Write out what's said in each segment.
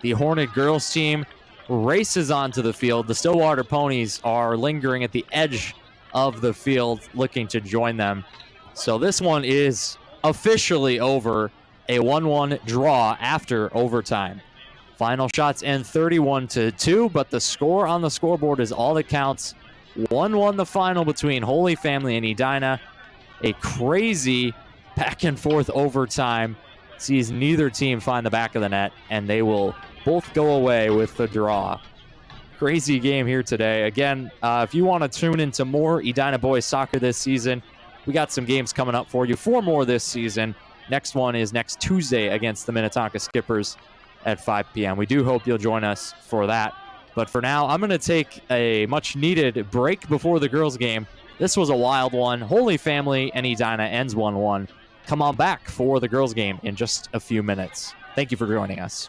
The Hornet girls team races onto the field. The Stillwater ponies are lingering at the edge of the field looking to join them. So this one is officially over, a 1-1 draw after overtime. Final shots end 31-2, but the score on the scoreboard is all that counts. 1-1 the final between Holy Family and Edina. A crazy back and forth overtime sees neither team find the back of the net, and they will both go away with the draw. Crazy game here today. Again, if you want to tune into more Edina boys soccer this season, we got some games coming up for you. 4 more this season. Next one is next Tuesday against the Minnetonka Skippers at 5 p.m. We do hope you'll join us for that. But for now, I'm going to take a much-needed break before the girls' game. This was a wild one. Holy Family and Edina ends 1-1. Come on back for the girls' game in just a few minutes. Thank you for joining us.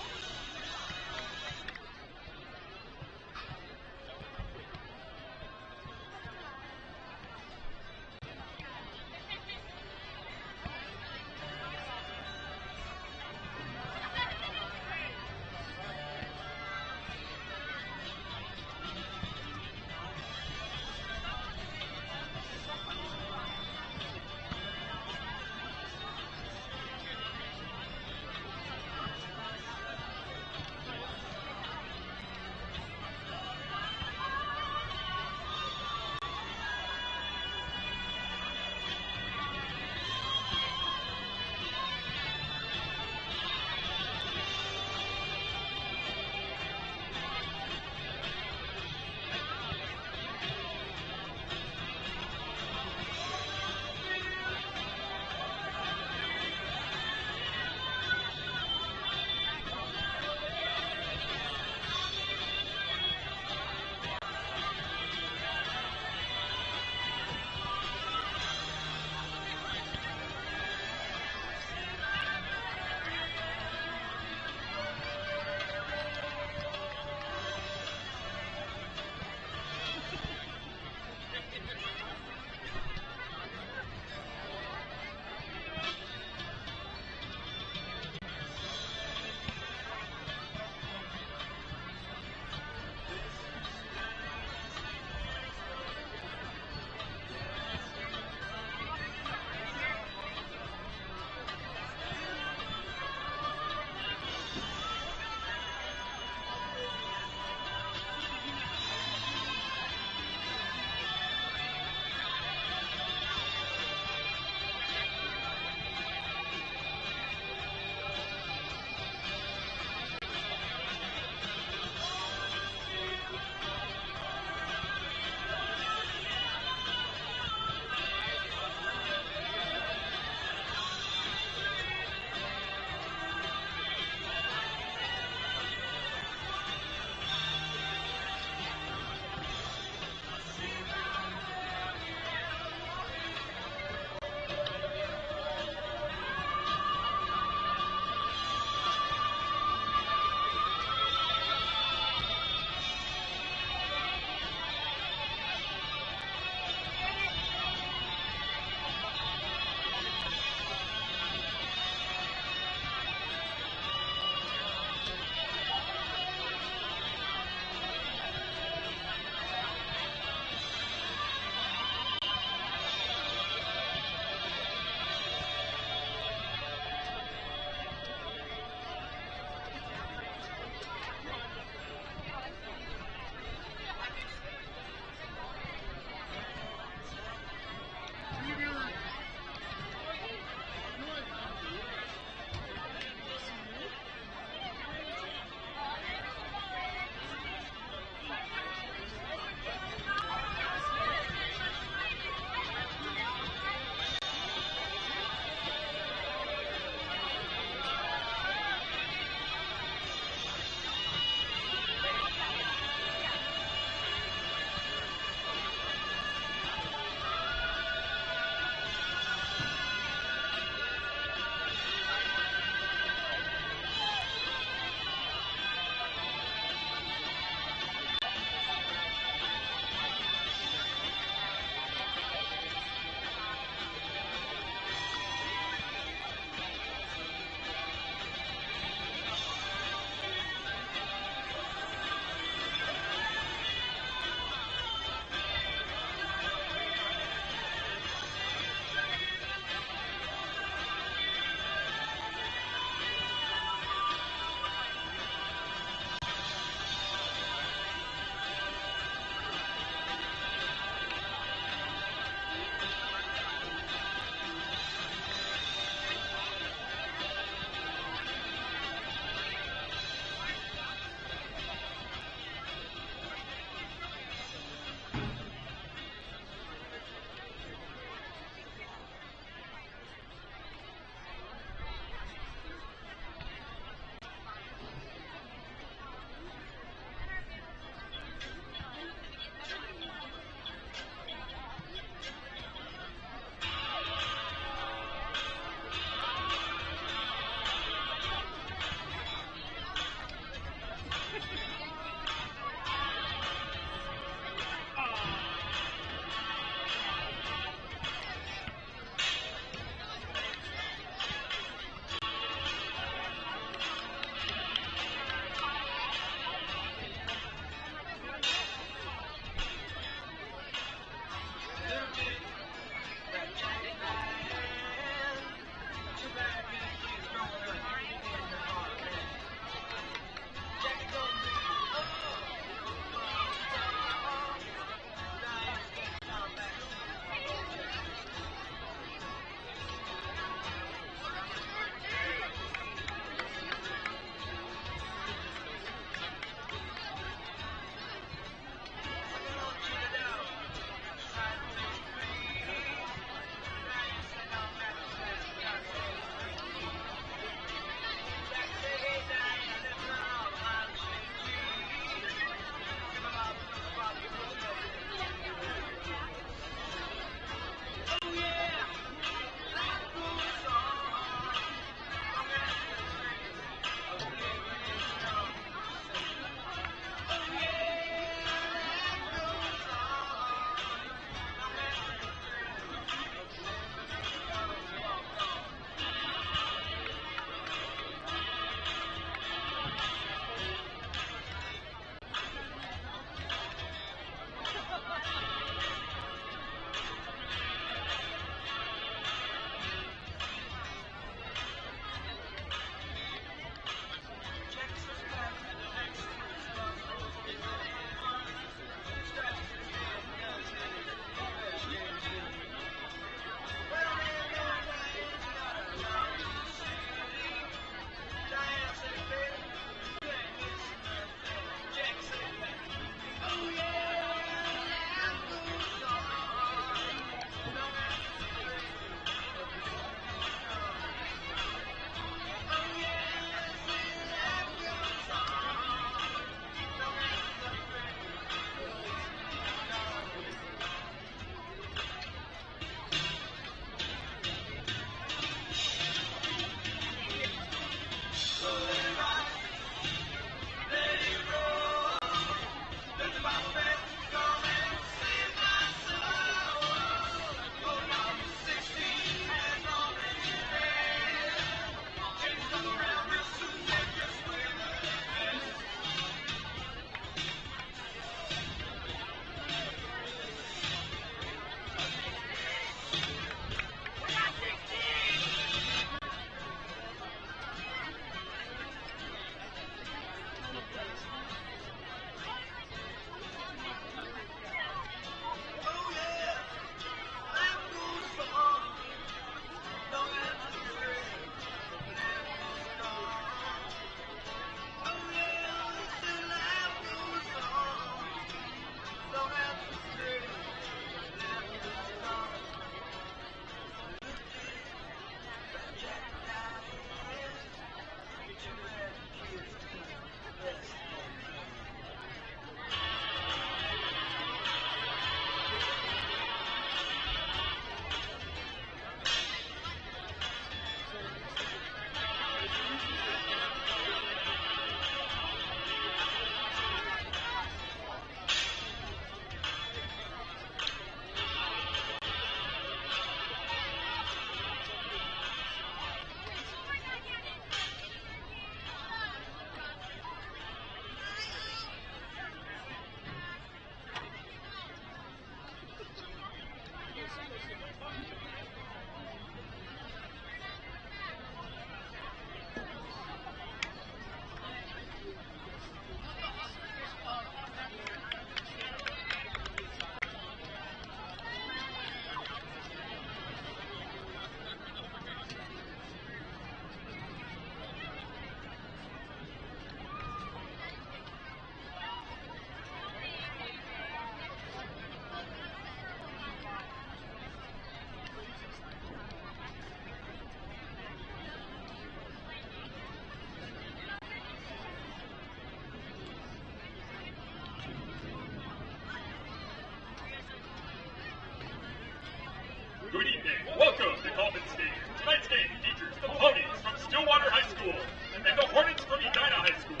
Tonight's game features the Ponies from Stillwater High School and the Hornets from Edina High School.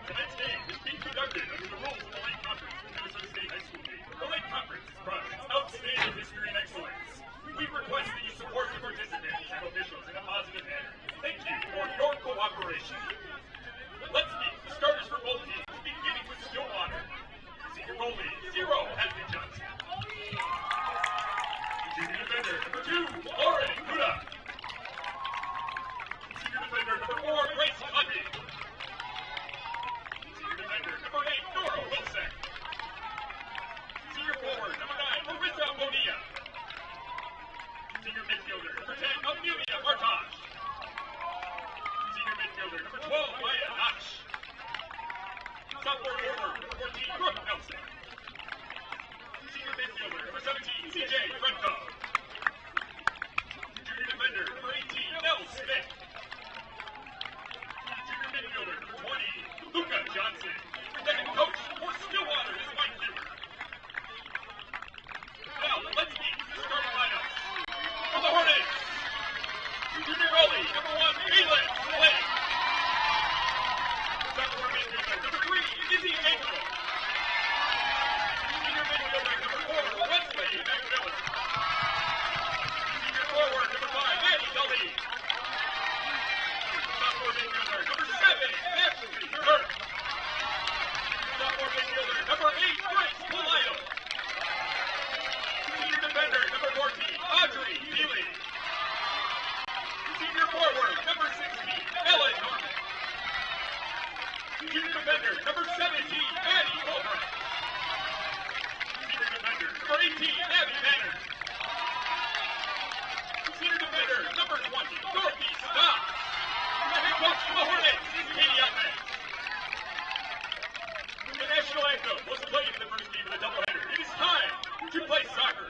Tonight's game is being conducted under the rules of the Lake Conference of Minnesota State High School League. The Lake Conference is proud of its outstanding history and excellence. We request that you support the participants and officials in a positive manner. Thank you for your cooperation. Let's meet the starters for both teams, beginning with Stillwater. Senior goalie, 0, Edina Johnson. Junior defender, number 2, Lauren Kuda. Senior defender, number 4, Grace Huddy. Senior defender, number 8, Nora Wilson. Senior forward, number 9, Marissa Bonilla. Senior midfielder, number 10, Amelia Bartosh. Senior midfielder, number 12, Maya Notch. Sophomore forward, number 14, Brooke Nelson. Senior midfielder, number 17, CJ Frenko. Junior defender, number 18, Nell Smith. Junior midfielder, number 20, Luca Johnson. Second coach for Stillwater is Mike Zimmer. Now, let's meet the starting lineup. For the Hornets, junior goalie, number 1, Caitlin Lane. Sophomore midfielder, number 3, Izzy Angel. Senior midfielder, number 4, Wesley McMillan. Senior forward, number 5, Maddie Dully. Sophomore midfielder, number 7, Ashley Kirk. Sophomore midfielder, number 8, Grace Palayo. Senior defender, number 14, Audrey Healy. Senior forward, number 16, Ellen Norman. Senior defender, number 17, Maddie Colbert. Senior defender, number 18, Abby Banner. Senior defender, number 20, Dorothy Stock. The head coach for the Hornets is Katie Ahmed. The national anthem was played in the first game of the doubleheader. It is time to play soccer.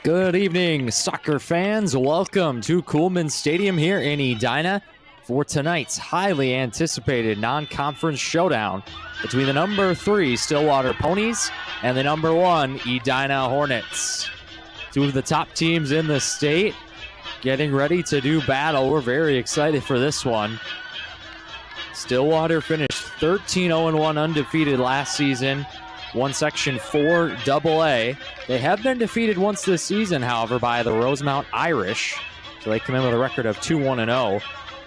Good evening, soccer fans. Welcome to Coolman Stadium here in Edina for tonight's highly anticipated non-conference showdown between the number 3 Stillwater Ponies and the number 1 Edina Hornets. Two of the top teams in the state getting ready to do battle. We're very excited for this one. Stillwater finished 13-0-1 undefeated last season. Won Section 4 AA. They have been defeated once this season, however, by the Rosemount Irish. So they come in with a record of 2-1-0.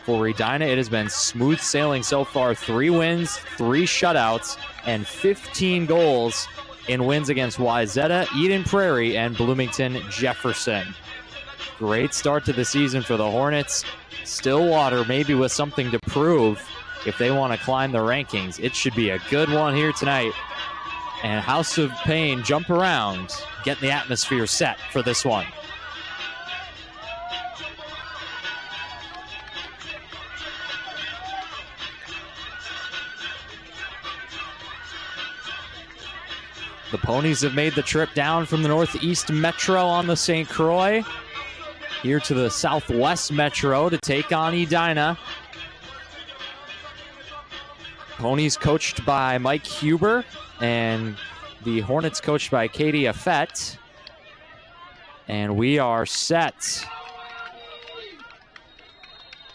For Edina, it has been smooth sailing so far. 3 wins, 3 shutouts, and 15 goals in wins against Wayzata, Eden Prairie, and Bloomington Jefferson. Great start to the season for the Hornets. Stillwater maybe with something to prove if they want to climb the rankings. It should be a good one here tonight. And House of Pain jump around, getting the atmosphere set for this one. The Ponies have made the trip down from the Northeast Metro on the St. Croix here to the Southwest Metro to take on Edina. Ponies coached by Mike Huber and the Hornets coached by Katie Affett. And we are set.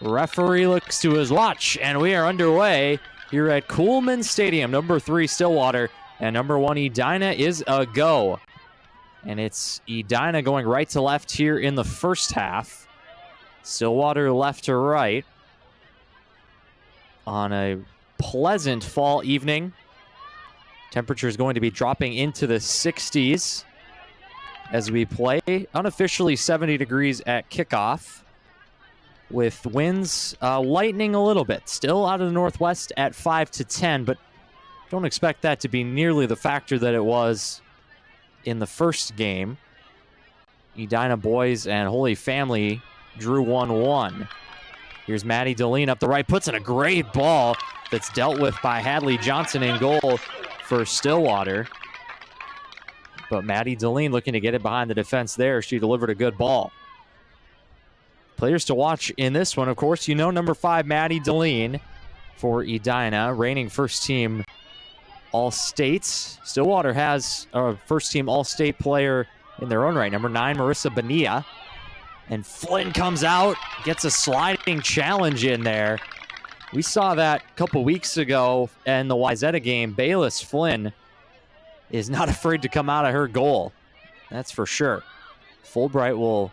Referee looks to his watch, and we are underway here at Coolman Stadium. Number 3 Stillwater and number 1 Edina is a go. And it's Edina going right to left here in the first half. Stillwater left to right on a pleasant fall evening. Temperature is going to be dropping into the 60s as we play. Unofficially 70 degrees at kickoff with winds lightening a little bit. Still out of the northwest at 5 to 10, but don't expect that to be nearly the factor that it was in the first game. Edina boys and Holy Family drew 1-1. Here's Maddie Deline up the right, puts in a great ball that's dealt with by Hadley Johnson in goal for Stillwater. But Maddie Deline looking to get it behind the defense there. She delivered a good ball. Players to watch in this one, of course, you know number 5, Maddie Deline for Edina, reigning first team All-States. Stillwater has a first team All-State player in their own right. Number 9, Marissa Bonilla. And Flynn comes out, gets a sliding challenge in there. We saw that a couple weeks ago in the Wayzata game. Bayless Flynn is not afraid to come out of her goal. That's for sure. Fulbright will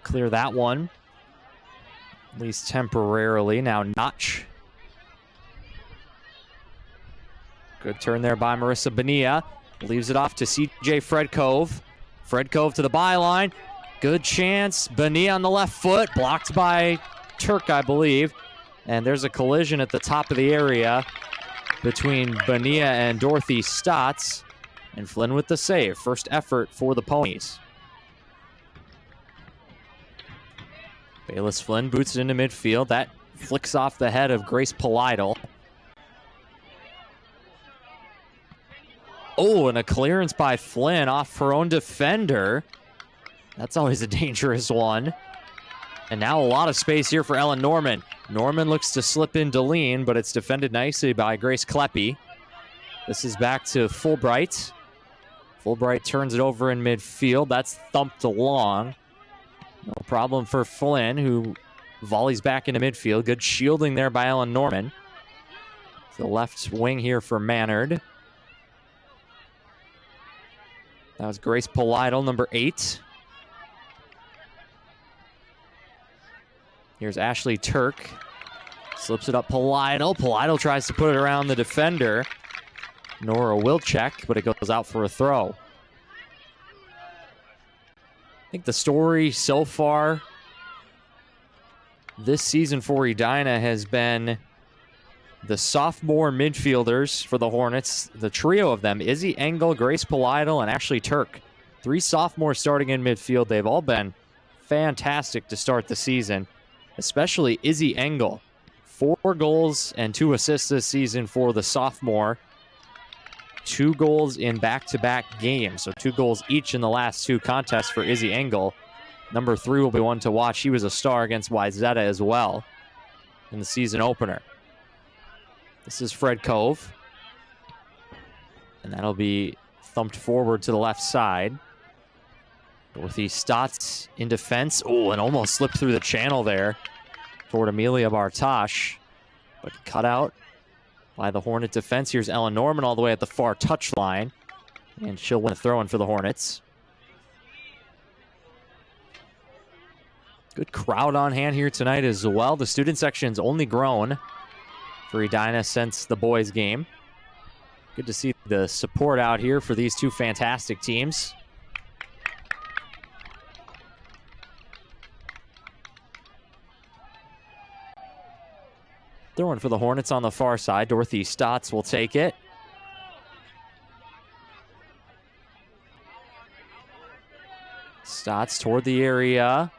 clear that one, at least temporarily. Now Notch. Good turn there by Marissa Bonilla. Leaves it off to CJ Fredkove. Fredkove to the byline. Good chance. Bonilla on the left foot. Blocked by Turk, I believe. And there's a collision at the top of the area between Bonilla and Dorothy Stotts. And Flynn with the save. First effort for the Ponies. Bayless Flynn boots it into midfield. That flicks off the head of Grace Polidal. Oh, and a clearance by Flynn off her own defender. That's always a dangerous one. And now a lot of space here for Ellen Norman. Norman looks to slip in Deline, but it's defended nicely by Grace Kleppe. This is back to Fulbright. Fulbright turns it over in midfield. That's thumped along. No problem for Flynn, who volleys back into midfield. Good shielding there by Ellen Norman. The left wing here for Mannard. That was Grace Polidal, number 8. Here's Ashley Turk. Slips it up Polidal. Polidal tries to put it around the defender. Nora Wilczek, but it goes out for a throw. I think the story so far this season for Edina has been the sophomore midfielders for the Hornets, the trio of them, Izzy Engel, Grace Polidal, and Ashley Turk. 3 sophomores starting in midfield. They've all been fantastic to start the season, especially Izzy Engel. 4 goals and 2 assists this season for the sophomore. 2 goals in back-to-back games, so 2 goals each in the last 2 contests for Izzy Engel. Number 3 will be one to watch. He was a star against Wayzata as well in the season opener. This is Fredkove. And that'll be thumped forward to the left side. Dorothy Stotts in defense. Oh, and almost slipped through the channel there toward Amelia Bartosh. But cut out by the Hornet defense. Here's Ellen Norman all the way at the far touchline. And she'll win a throw-in for the Hornets. Good crowd on hand here tonight as well. The student section's only grown for Edina since the boys game. Good to see the support out here for these 2 fantastic teams. Throwing for the Hornets on the far side. Dorothy Stotts will take it. Stotts toward the area.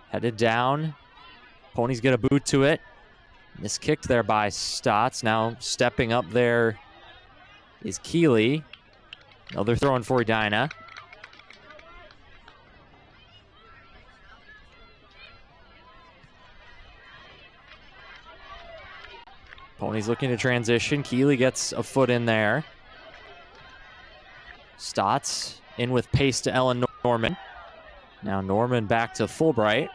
Headed down. Ponies get a boot to it. Miskicked there by Stotts. Now stepping up there is Keeley. Another throw in for Edina. Ponies looking to transition. Keeley gets a foot in there. Stotts in with pace to Ellen Norman. Now Norman back to Fulbright.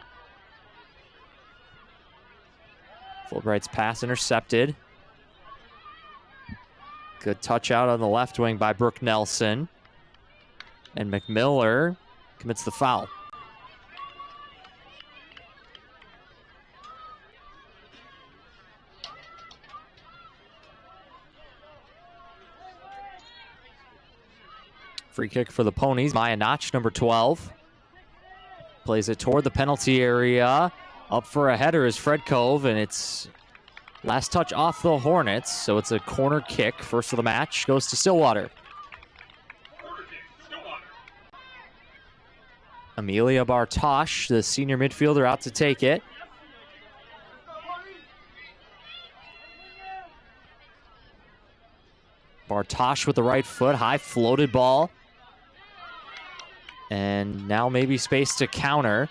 Fulbright's pass intercepted. Good touch out on the left wing by Brooke Nelson. And McMiller commits the foul. Free kick for the Ponies. Maya Notch, number 12. Plays it toward the penalty area. Up for a header is Fredkove, and it's last touch off the Hornets, so it's a corner kick. First of the match goes to Stillwater. Amelia Bartosh, the senior midfielder, out to take it. Bartosh with the right foot, high floated ball. And now maybe space to counter.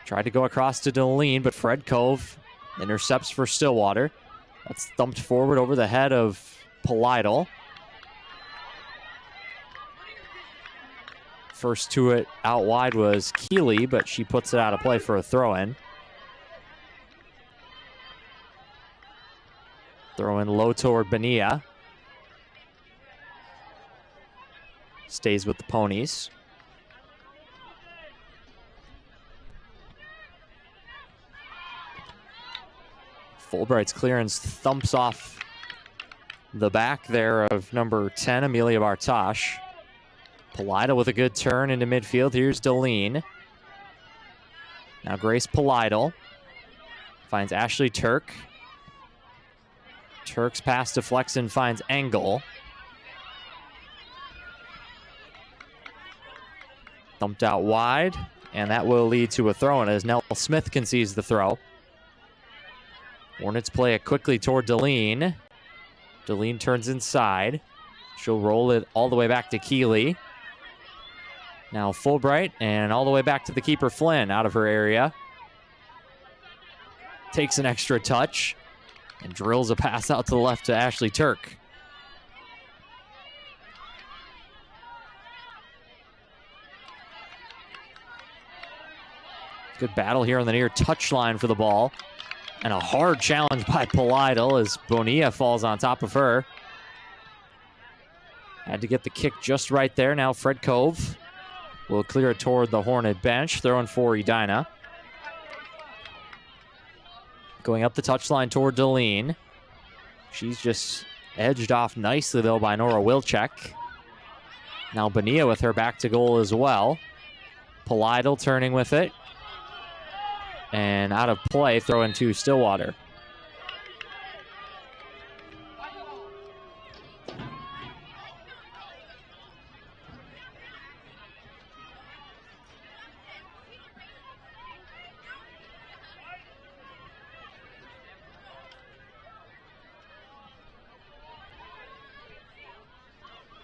Tried to go across to Deline, but Fredkove intercepts for Stillwater. That's thumped forward over the head of Polidal. First to it out wide was Keeley, but she puts it out of play for a throw-in. Throw-in low toward Bonilla. Stays with the Ponies. Fulbright's clearance thumps off the back there of number 10, Amelia Bartosh. Polida with a good turn into midfield. Here's Deline. Now Grace Polidal finds Ashley Turk. Turk's pass to Flexen finds Engel. Thumped out wide, and that will lead to a throw-in as Nell Smith concedes the throw. Hornets play it quickly toward Deline. Deline turns inside. She'll roll it all the way back to Keeley. Now Fulbright, and all the way back to the keeper Flynn out of her area. Takes an extra touch and drills a pass out to the left to Ashley Turk. Good battle here on the near touchline for the ball. And a hard challenge by Polidal as Bonilla falls on top of her. Had to get the kick just right there. Now Fred Cove will clear it toward the Hornet bench. Throwing for Edina. Going up the touchline toward Deline. She's just edged off nicely, though, by Nora Wilczek. Now Bonilla with her back to goal as well. Polidal turning with it. And out of play, throw into Stillwater.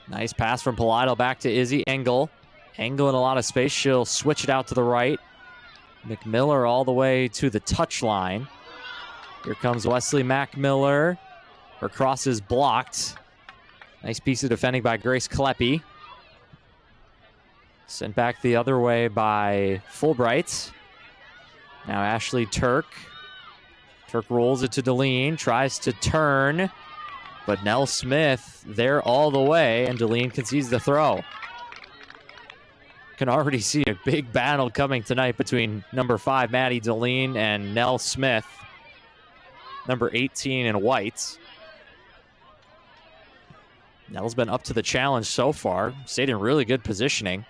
Nice pass from Polidal back to Izzy Engel. Engel in a lot of space. She'll switch it out to the right. McMiller all the way to the touchline. Here comes Wesley McMiller. Her cross is blocked. Nice piece of defending by Grace Kleppe. Sent back the other way by Fulbright. Now Ashley Turk. Turk rolls it to Deline. Tries to turn. But Nell Smith there all the way. And Deline concedes the throw. Can already see a big battle coming tonight between number 5, Maddie Deline, and Nell Smith, number 18 in white. Nell's been up to the challenge so far. Stayed in really good positioning.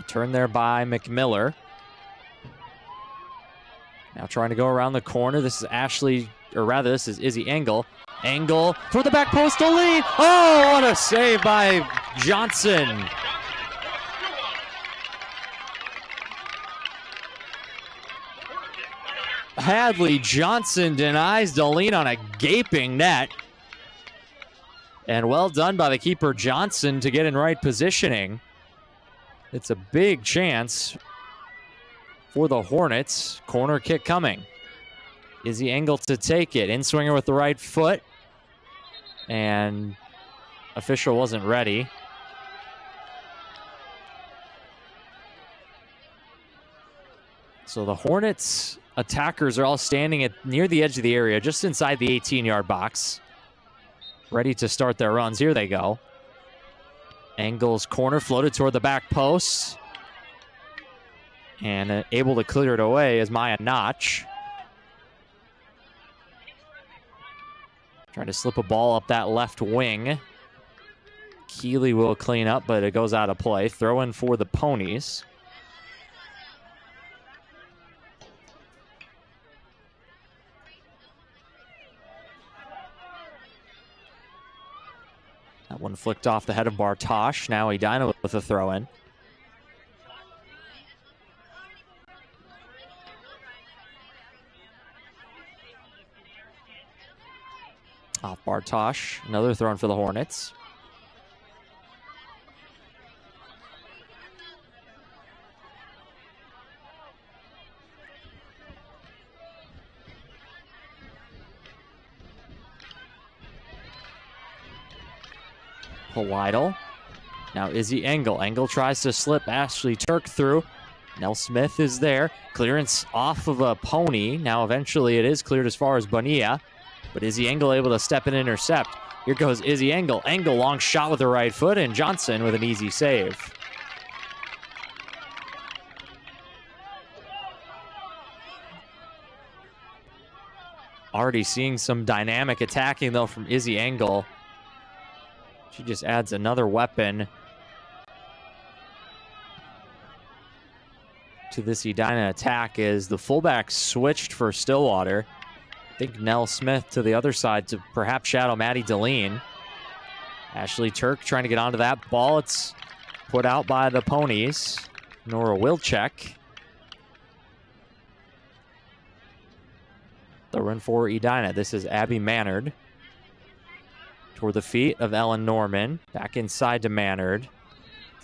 Turn there by McMiller. Now trying to go around the corner. This is Ashley, or rather this is Izzy Engel. Engel for the back post, Deline. Oh, what a save by Johnson. Hadley Johnson denies Deline on a gaping net. And well done by the keeper Johnson to get in right positioning. It's a big chance for the Hornets. Corner kick coming. Izzy Engel to take it. In-swinger with the right foot. And official wasn't ready. So the Hornets attackers are all standing near the edge of the area, just inside the 18-yard box. Ready to start their runs. Here they go. Engel's corner floated toward the back post. And able to clear it away is Maya Notch. Trying to slip a ball up that left wing. Keeley will clean up, but it goes out of play. Throw in for the Ponies. That one flicked off the head of Bartosh. Now Edina with a throw-in. Off Bartosh. Another throw-in for the Hornets. Polidal Now Izzy Engel. Engel tries to slip Ashley Turk through. Nell Smith is there. Clearance off of a pony. Now eventually it is cleared as far as Bonilla. But Izzy Engel able to step and intercept. Here goes Izzy Engel. Engel, long shot with the right foot, and Johnson with an easy save. Already seeing some dynamic attacking, though, from Izzy Engel. She just adds another weapon to this Edina attack as the fullback switched for Stillwater. I think Nell Smith to the other side to perhaps shadow Maddie Deline. Ashley Turk trying to get onto that ball. It's put out by the Ponies. Nora Wilczek. The run for Edina. This is Abby Mannard. Toward the feet of Ellen Norman. Back inside to Mannard.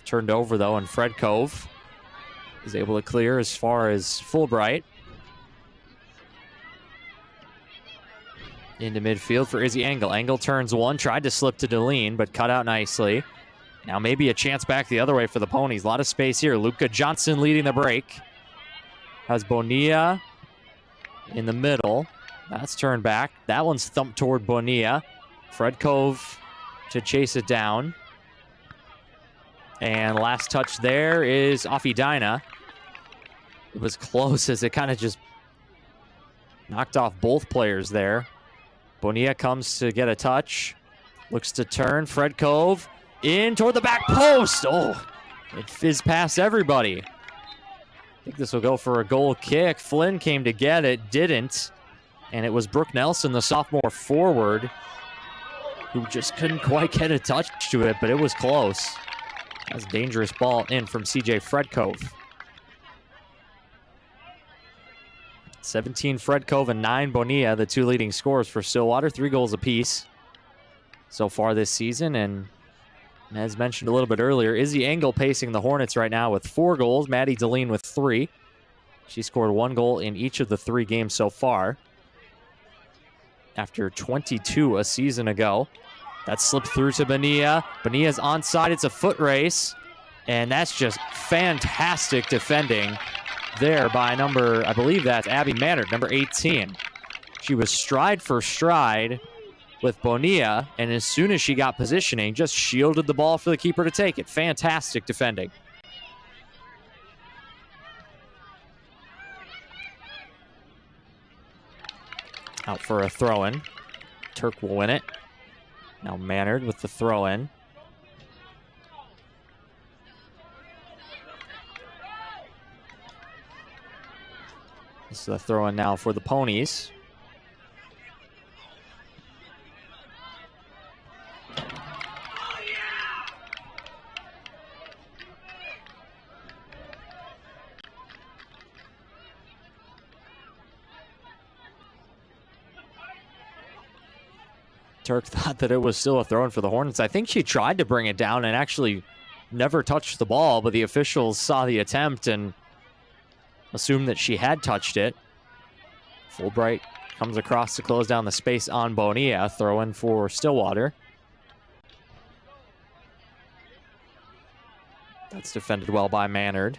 Turned over though, and Fred Cove is able to clear as far as Fulbright. Into midfield for Izzy Engel. Engel turns one, tried to slip to Deline, but cut out nicely. Now maybe a chance back the other way for the Ponies. A lot of space here. Luca Johnson leading the break. Has Bonilla in the middle. That's turned back. That one's thumped toward Bonilla. Fred Cove to chase it down. And last touch there is off Edina. It was close as it kind of just knocked off both players there. Bonilla comes to get a touch. Looks to turn. Fred Cove in toward the back post. Oh, it fizzed past everybody. I think this will go for a goal kick. Flynn came to get it, didn't. And it was Brooke Nelson, the sophomore forward, who just couldn't quite get a touch to it, but it was close. That's a dangerous ball in from CJ Fred Cove. 17 Fred Cove and 9 Bonilla, the two leading scorers for Stillwater. 3 goals apiece so far this season. And as mentioned a little bit earlier, Izzy Engel pacing the Hornets right now with 4 goals. Maddie Deline with 3. She scored 1 goal in each of the 3 games so far, after 22 a season ago. That slipped through to Bonilla. Bonilla's onside. It's a foot race. And that's just fantastic defending there by number, I believe that's Abby Mannard, number 18. She was stride for stride with Bonilla, and as soon as she got positioning, just shielded the ball for the keeper to take it. Fantastic defending. Out for a throw-in. Turk will win it. Now Mannard with the throw-in. This is a throw-in now for the Ponies. Turk thought that it was still a throw-in for the Hornets. I think she tried to bring it down and actually never touched the ball, but the officials saw the attempt and assumed that she had touched it. Fulbright comes across to close down the space on Bonilla. Throw-in for Stillwater. That's defended well by Mannard.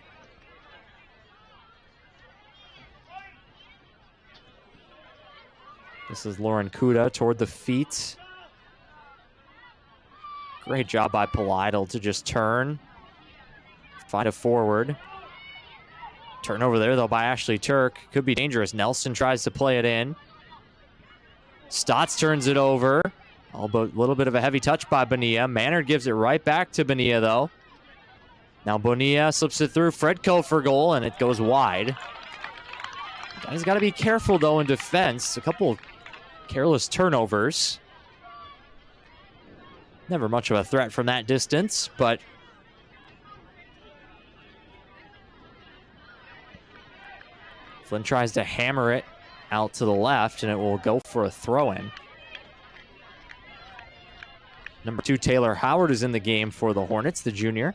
This is Lauren Kuda toward the feet. Great job by Palidal to just turn. Find a forward. Turnover there, though, by Ashley Turk. Could be dangerous. Nelson tries to play it in. Stotts turns it over. A little bit of a heavy touch by Bonilla. Mannard gives it right back to Bonilla, though. Now Bonilla slips it through. Fred Cove for goal, and it goes wide. Guys got to be careful, though, in defense. A couple of careless turnovers. Never much of a threat from that distance, but Flynn tries to hammer it out to the left, and it will go for a throw-in. Number 2, Taylor Howard, is in the game for the Hornets, the junior.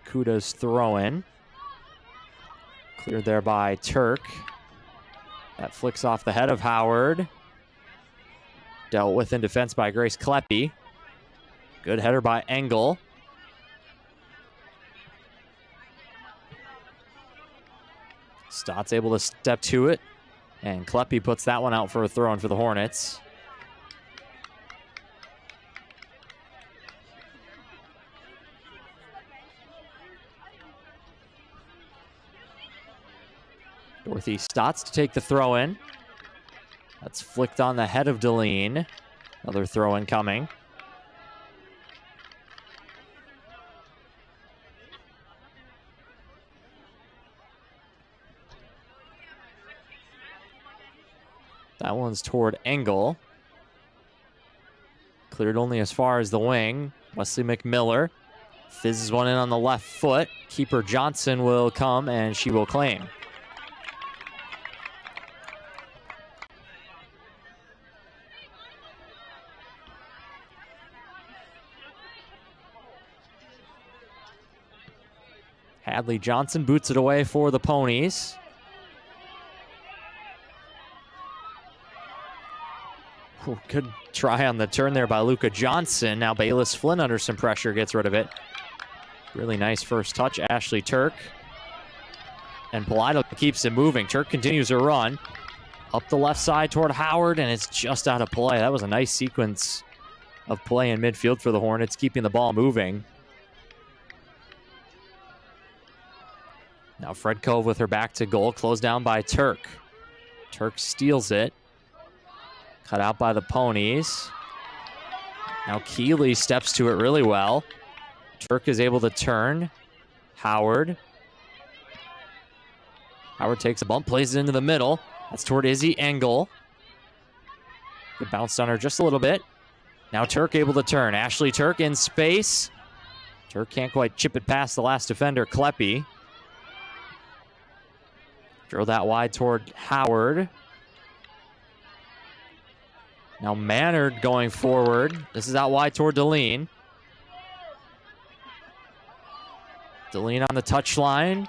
Kuda's throw-in. Cleared there by Turk. That flicks off the head of Howard. Dealt with in defense by Grace Kleppe. Good header by Engel. Stott's able to step to it. And Kleppe puts that one out for a throw-in for the Hornets. Dorothy Stotts to take the throw-in. That's flicked on the head of Deline. Another throw-in coming. That one's toward Engel. Cleared only as far as the wing. Wesley McMiller fizzes one in on the left foot. Keeper Johnson will come and she will claim. Hadley Johnson boots it away for the Ponies. Ooh, good try on the turn there by Luca Johnson. Now Bayless Flynn under some pressure gets rid of it. Really nice first touch, Ashley Turk. And Polito keeps it moving. Turk continues to run. Up the left side toward Howard, and it's just out of play. That was a nice sequence of play in midfield for the Hornets, keeping the ball moving. Now Fred Cove with her back to goal, closed down by Turk. Turk steals it. Cut out by the Ponies. Now Keeley steps to it really well. Turk is able to turn. Howard. Howard takes a bump, plays it into the middle. That's toward Izzy Engel. It bounced on her just a little bit. Now Turk able to turn. Ashley Turk in space. Turk can't quite chip it past the last defender, Kleppe. Throw that wide toward Howard. Now Mannard going forward. This is out wide toward Deline. Deline on the touchline.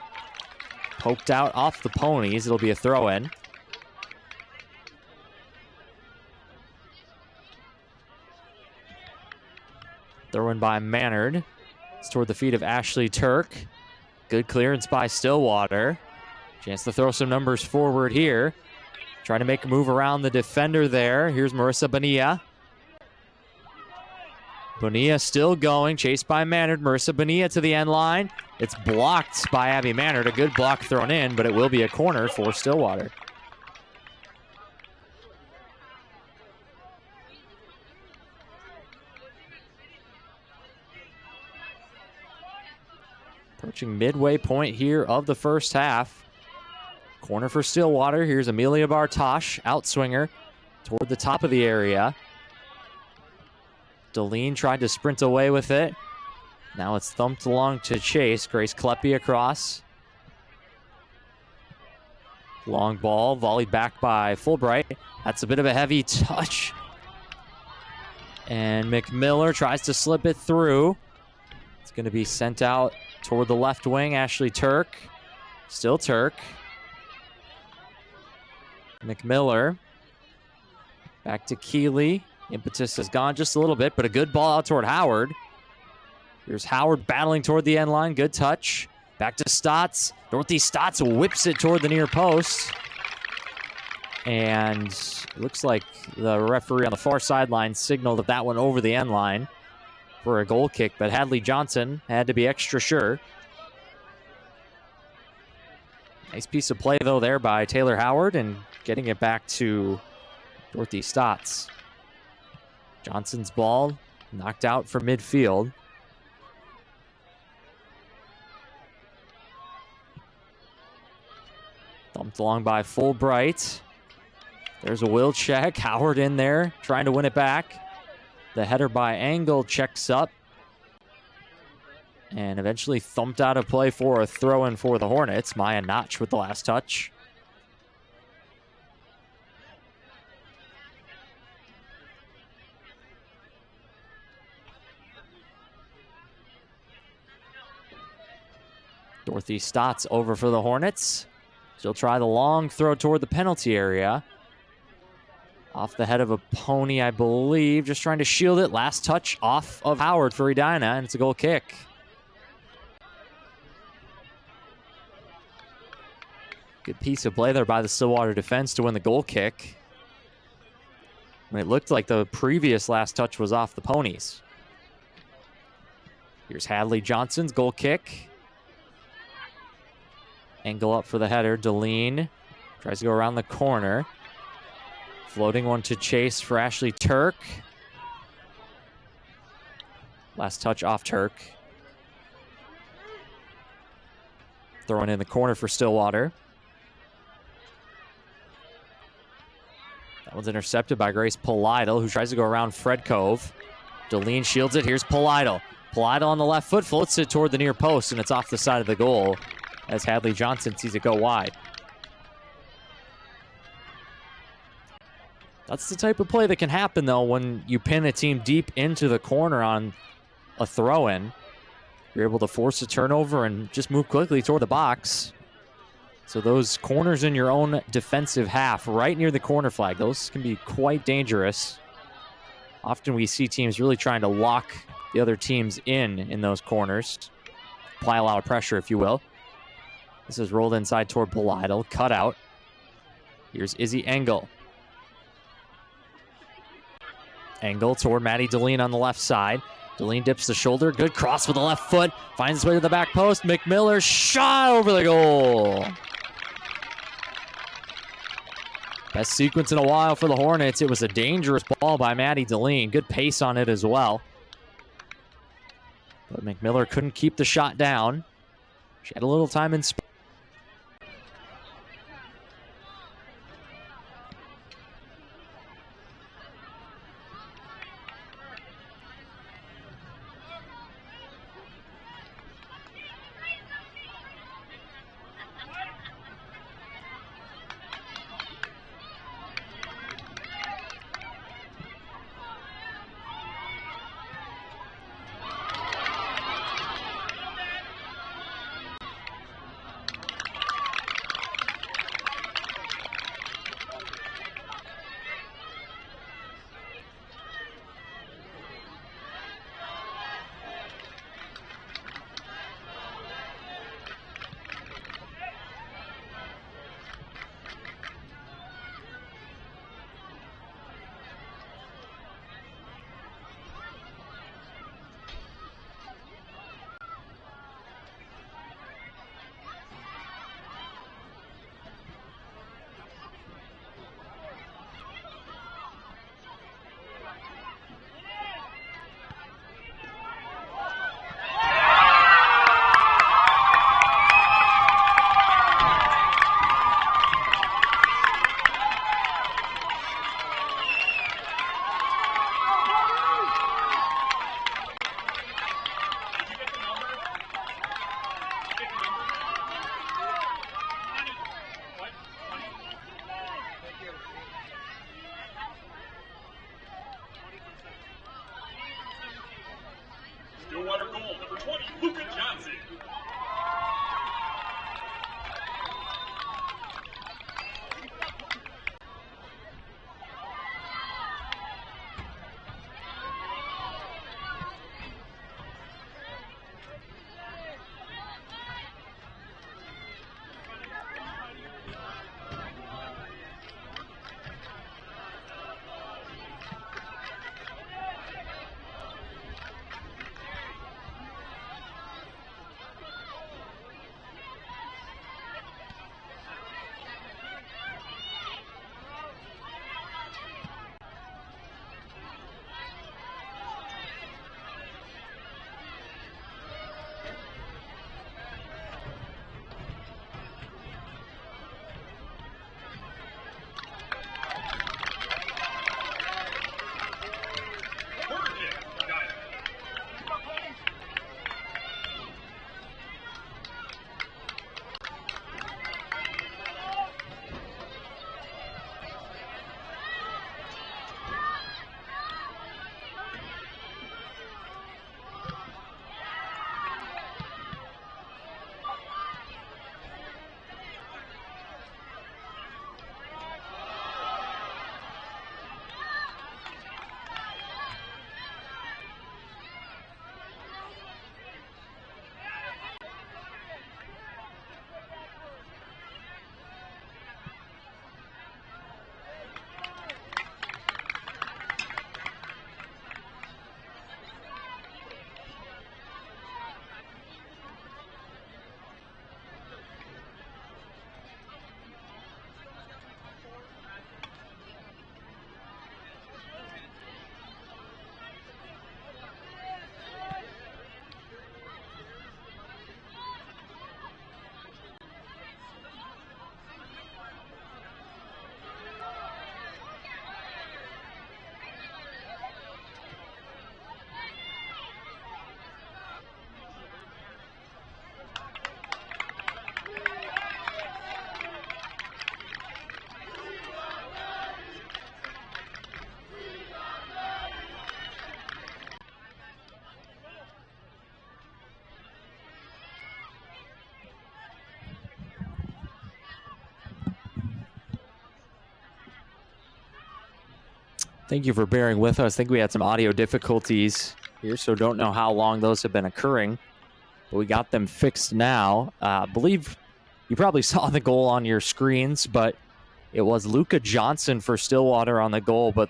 Poked out off the Ponies. It'll be a throw-in. Throw-in by Mannard. It's toward the feet of Ashley Turk. Good clearance by Stillwater. Chance to throw some numbers forward here. Trying to make a move around the defender there. Here's Marissa Bonilla. Bonilla still going, chased by Mannard. Marissa Bonilla to the end line. It's blocked by Abby Mannard. A good block thrown in, but it will be a corner for Stillwater. Approaching midway point here of the first half. Corner for Stillwater. Here's Amelia Bartosh, outswinger toward the top of the area. Deline tried to sprint away with it. Now it's thumped along to Chase. Grace Kleppe across. Long ball, volleyed back by Fulbright. That's a bit of a heavy touch. And McMiller tries to slip it through. It's going to be sent out toward the left wing. Ashley Turk. Still Turk. McMiller. Back to Keeley. Impetus has gone just a little bit, but a good ball out toward Howard. Here's Howard battling toward the end line. Good touch. Back to Stotts. Dorothy Stotts whips it toward the near post. And it looks like the referee on the far sideline signaled that one over the end line for a goal kick, but Hadley Johnson had to be extra sure. Nice piece of play, though, there by Taylor Howard and getting it back to Dorothy Stotts. Johnson's ball knocked out from midfield. Thumped along by Fulbright. There's a will check. Howard in there trying to win it back. The header by Engel checks up. And eventually thumped out of play for a throw-in for the Hornets. Maya Notch with the last touch. Dorothy Stotts over for the Hornets. She'll try the long throw toward the penalty area. Off the head of a pony, I believe. Just trying to shield it. Last touch off of Howard for Edina, and it's a goal kick. Good piece of play there by the Stillwater defense to win the goal kick. And it looked like the previous last touch was off the ponies. Here's Hadley Johnson's goal kick. Angle up for the header. Deline tries to go around the corner. Floating one to chase for Ashley Turk. Last touch off Turk. Throwing in the corner for Stillwater. That one's intercepted by Grace Polidal, who tries to go around Fred Cove. Deline shields it. Here's Polidal. Polidal on the left foot floats it toward the near post, and it's off the side of the goal as Hadley Johnson sees it go wide. That's the type of play that can happen, though, when you pin a team deep into the corner on a throw-in. You're able to force a turnover and just move quickly toward the box. So those corners in your own defensive half, right near the corner flag, those can be quite dangerous. Often we see teams really trying to lock the other teams in those corners. Apply a lot of pressure, if you will. This is rolled inside toward Polidal, cut out. Here's Izzy Engel. Engel toward Maddie Deline on the left side. Deline dips the shoulder. Good cross with the left foot. Finds his way to the back post. McMillar shot over the goal. Best sequence in a while for the Hornets. It was a dangerous ball by Maddie Deline. Good pace on it as well. But McMillar couldn't keep the shot down. She had a little time in space. Stillwater goal, number 20, Luca Johnson. Thank you for bearing with us. I think we had some audio difficulties here, so don't know how long those have been occurring. But we got them fixed now. I believe you probably saw the goal on your screens, but it was Luka Johnson for Stillwater on the goal. But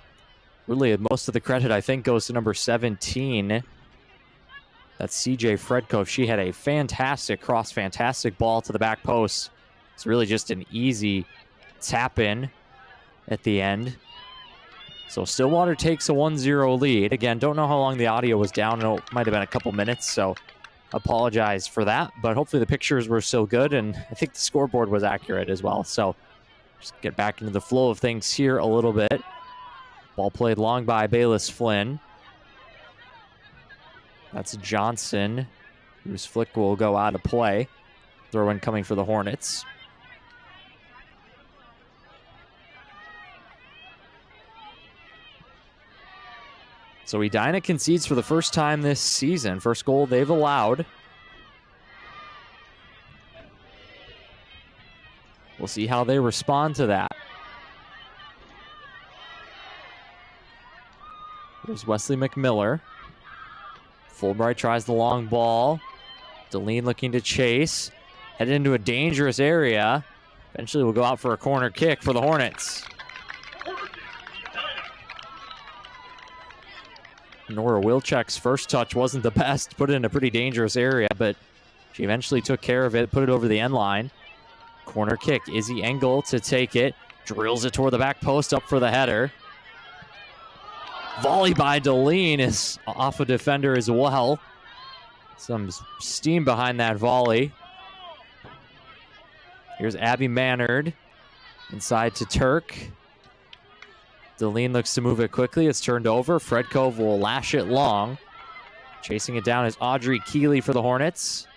really, most of the credit, I think, goes to number 17. That's CJ Fredkov. She had a fantastic cross, fantastic ball to the back post. It's really just an easy tap in at the end. So Stillwater takes a 1-0 lead. Again, don't know how long the audio was down. It might have been a couple minutes, so apologize for that. But hopefully the pictures were still good, and I think the scoreboard was accurate as well. So just get back into the flow of things here a little bit. Ball played long by Bayless Flynn. That's Johnson, whose flick will go out of play. Throw in coming for the Hornets. So Edina concedes for the first time this season. First goal they've allowed. We'll see how they respond to that. Here's Wesley McMiller. Fulbright tries the long ball. Deline looking to chase. Headed into a dangerous area. Eventually will go out for a corner kick for the Hornets. Nora Wilczek's first touch wasn't the best. Put it in a pretty dangerous area, but she eventually took care of it, put it over the end line. Corner kick. Izzy Engel to take it. Drills it toward the back post, up for the header. Volley by Deline is off a defender as well. Some steam behind that volley. Here's Abby Mannard. Inside to Turk. Deline looks to move it quickly. It's turned over. Fredkov will lash it long. Chasing it down is Audrey Keeley for the Hornets.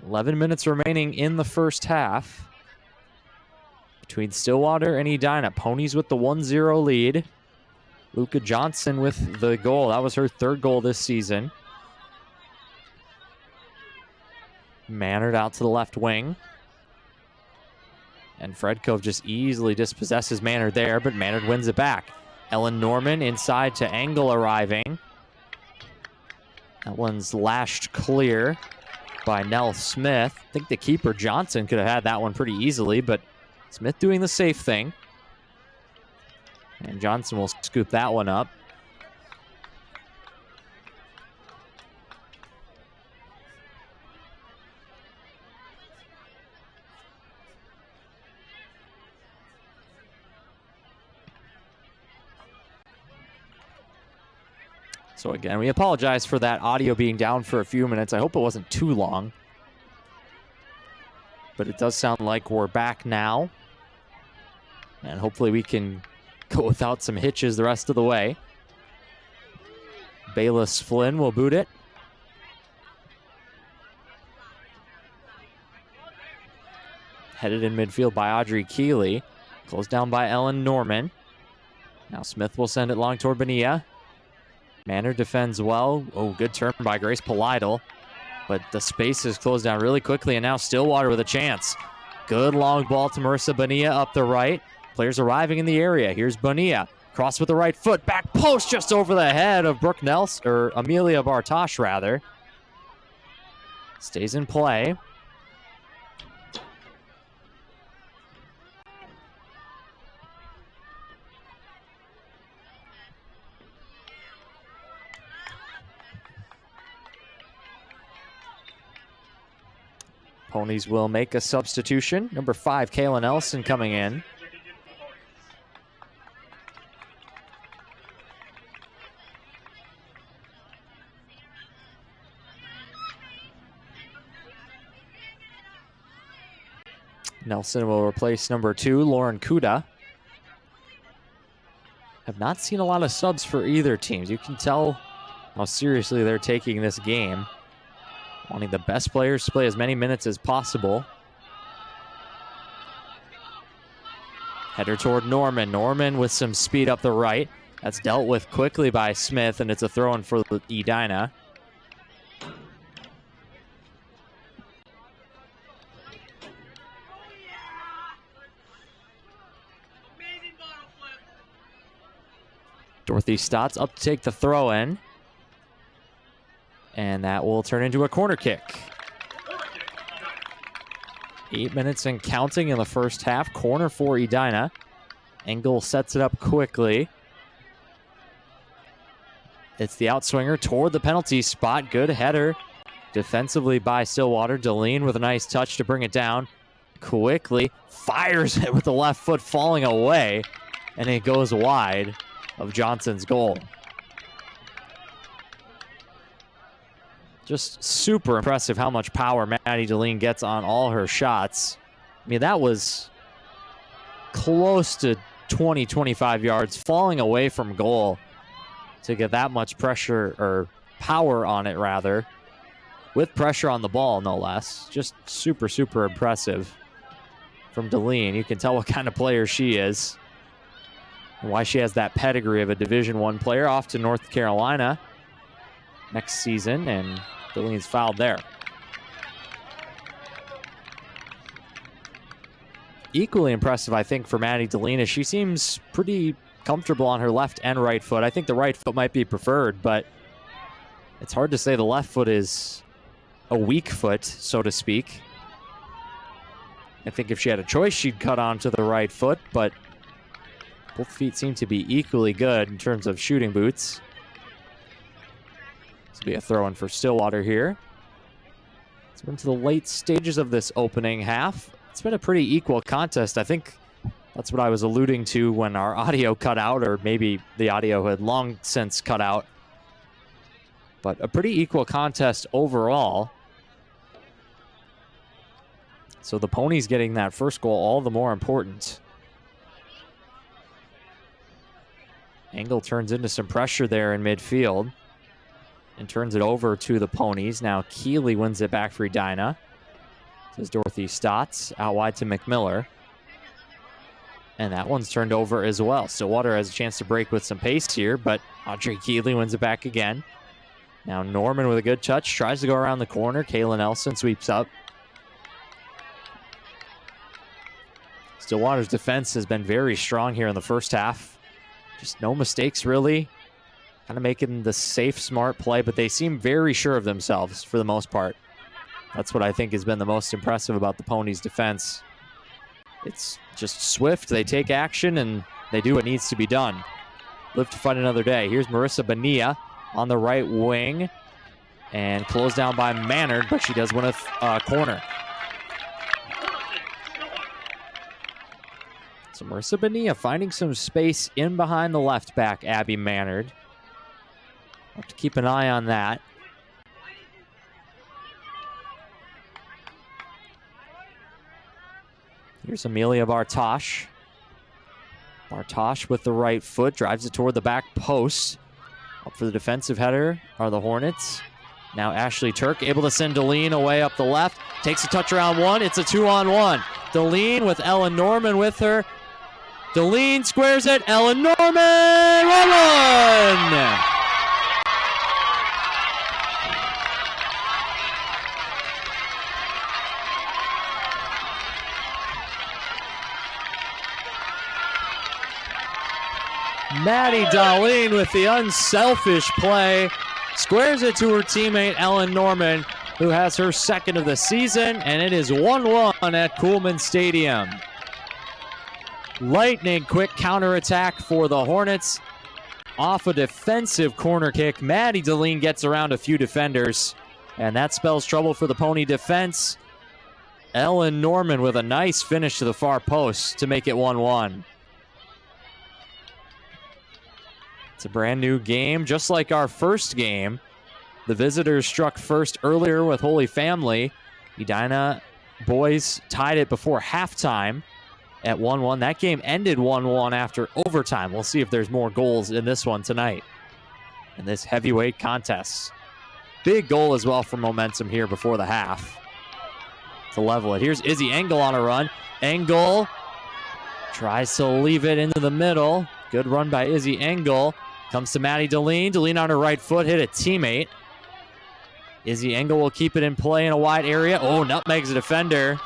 11 minutes remaining in the first half. Between Stillwater and Edina. Ponies with the 1-0 lead. Luka Johnson with the goal. That was her third goal this season. Mannard out to the left wing. And Fredkov just easily dispossesses Mannard there, but Mannard wins it back. Ellen Norman inside to Engel arriving. That one's lashed clear by Nell Smith. I think the keeper, Johnson, could have had that one pretty easily, but Smith doing the safe thing. And Johnson will scoop that one up. So again, we apologize for that audio being down for a few minutes. I hope it wasn't too long. But it does sound like we're back now. And hopefully we can go without some hitches the rest of the way. Bayless Flynn will boot it. Headed in midfield by Audrey Keeley. Closed down by Ellen Norman. Now Smith will send it long toward Bonilla. Mannard defends well. Oh, good turn by Grace Polidal. But the space is closed down really quickly, and now Stillwater with a chance. Good long ball to Marissa Bonilla up the right. Players arriving in the area. Here's Bonilla. Cross with the right foot. Back post just over the head of Brooke Nelson, or Amelia Bartosh, rather. Stays in play. Ponies will make a substitution. Number 5, Kayla Nelson coming in. Nelson will replace number 2, Lauren Kuda. Have not seen a lot of subs for either teams. You can tell how seriously they're taking this game. Wanting the best players to play as many minutes as possible. Header toward Norman. Norman with some speed up the right. That's dealt with quickly by Smith, and it's a throw-in for Edina. Dorothy Stotts up to take the throw in. And that will turn into a corner kick. 8 minutes and counting in the first half. Corner for Edina. Engel sets it up quickly. It's the outswinger toward the penalty spot. Good header defensively by Stillwater. Deline with a nice touch to bring it down. Quickly fires it with the left foot, falling away. And it goes wide of Johnson's goal. Just super impressive how much power Maddie Deline gets on all her shots. I mean, that was close to 20, 25 yards, falling away from goal to get that much pressure, or power on it rather, with pressure on the ball, no less. Just super, super impressive from Deline. You can tell what kind of player she is and why she has that pedigree of a Division I player. Off to North Carolina next season, and Deline's fouled there. Equally impressive, I think, for Maddie Deline is she seems pretty comfortable on her left and right foot. I think the right foot might be preferred, but it's hard to say the left foot is a weak foot, so to speak. I think if she had a choice, she'd cut onto the right foot, but both feet seem to be equally good in terms of shooting boots. This will be a throw-in for Stillwater here. So into the late stages of this opening half. It's been a pretty equal contest. I think that's what I was alluding to when our audio cut out, or maybe the audio had long since cut out. But a pretty equal contest overall. So the Ponies getting that first goal all the more important. Engel turns into some pressure there in midfield and turns it over to the Ponies. Now Keeley wins it back for Edina. This is Dorothy Stotts out wide to McMiller. And that one's turned over as well. Stillwater has a chance to break with some pace here, but Audrey Keeley wins it back again. Now Norman with a good touch, tries to go around the corner. Kayla Nelson sweeps up. Stillwater's defense has been very strong here in the first half. Just no mistakes, really. Kind of making the safe, smart play, but they seem very sure of themselves for the most part. That's what I think has been the most impressive about the Ponies' defense. It's just swift. They take action, and they do what needs to be done. Live to fight another day. Here's Marissa Bonilla on the right wing. And closed down by Mannard, but she does win a corner. So Marissa Bonilla finding some space in behind the left back, Abby Mannard. Have to keep an eye on that. Here's Amelia Bartosh. Bartosh with the right foot, drives it toward the back post. Up for the defensive header are the Hornets. Now Ashley Turk able to send Deline away up the left. Takes a touch around one. It's a 2-on-1. Deline with Ellen Norman with her. Deline squares it. Ellen Norman! 1-1! Maddie Deline with the unselfish play. Squares it to her teammate Ellen Norman, who has her second of the season, and it is 1-1 at Coolman Stadium. Lightning quick counterattack for the Hornets. Off a defensive corner kick, Maddie Deline gets around a few defenders, and that spells trouble for the Pony defense. Ellen Norman with a nice finish to the far post to make it 1-1. It's a brand new game, just like our first game. The visitors struck first earlier with Holy Family. Edina boys tied it before halftime at 1-1. That game ended 1-1 after overtime. We'll see if there's more goals in this one tonight, in this heavyweight contest. Big goal as well for momentum here before the half to level it. Here's Izzy Engel on a run. Engel tries to leave it into the middle. Good run by Izzy Engel. Comes to Maddie Deline. Deline on her right foot, hit a teammate. Izzy Engel will keep it in play in a wide area. Oh, nutmegs a defender.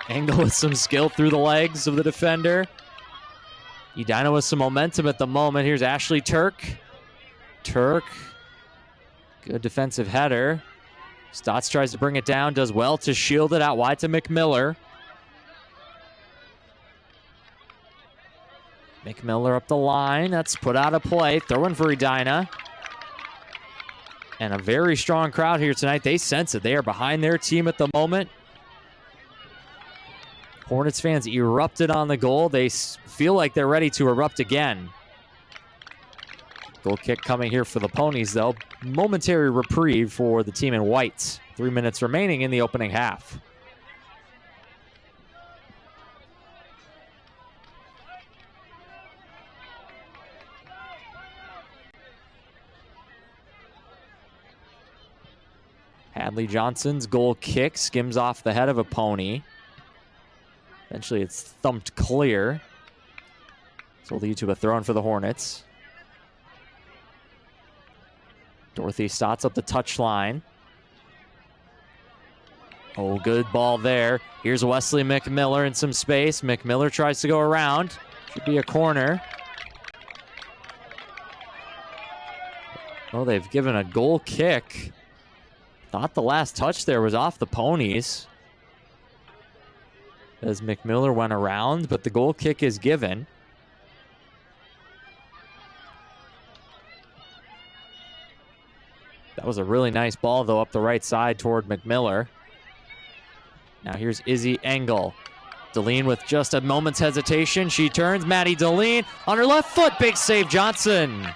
Engel with some skill through the legs of the defender. Edina with some momentum at the moment. Here's Ashley Turk. Turk, good defensive header. Stotts tries to bring it down, does well to shield it out wide to McMiller. McMiller up the line. That's put out of play. Throwing for Edina. And a very strong crowd here tonight. They sense it. They are behind their team at the moment. Hornets fans erupted on the goal. They feel like they're ready to erupt again. Goal kick coming here for the Ponies, though. Momentary reprieve for the team in white. 3 minutes remaining in the opening half. Hadley Johnson's goal kick skims off the head of a Pony. Eventually it's thumped clear. So lead to a throw-in for the Hornets. Dorothy Stotts up the touchline. Oh, good ball there. Here's Wesley McMiller in some space. McMiller tries to go around. Should be a corner. Oh, they've given a goal kick. Thought the last touch there was off the Ponies as McMiller went around, but the goal kick is given. That was a really nice ball, though, up the right side toward McMiller. Now here's Izzy Engel. Deline with just a moment's hesitation. She turns. Maddie Deline on her left foot. Big save, Johnson.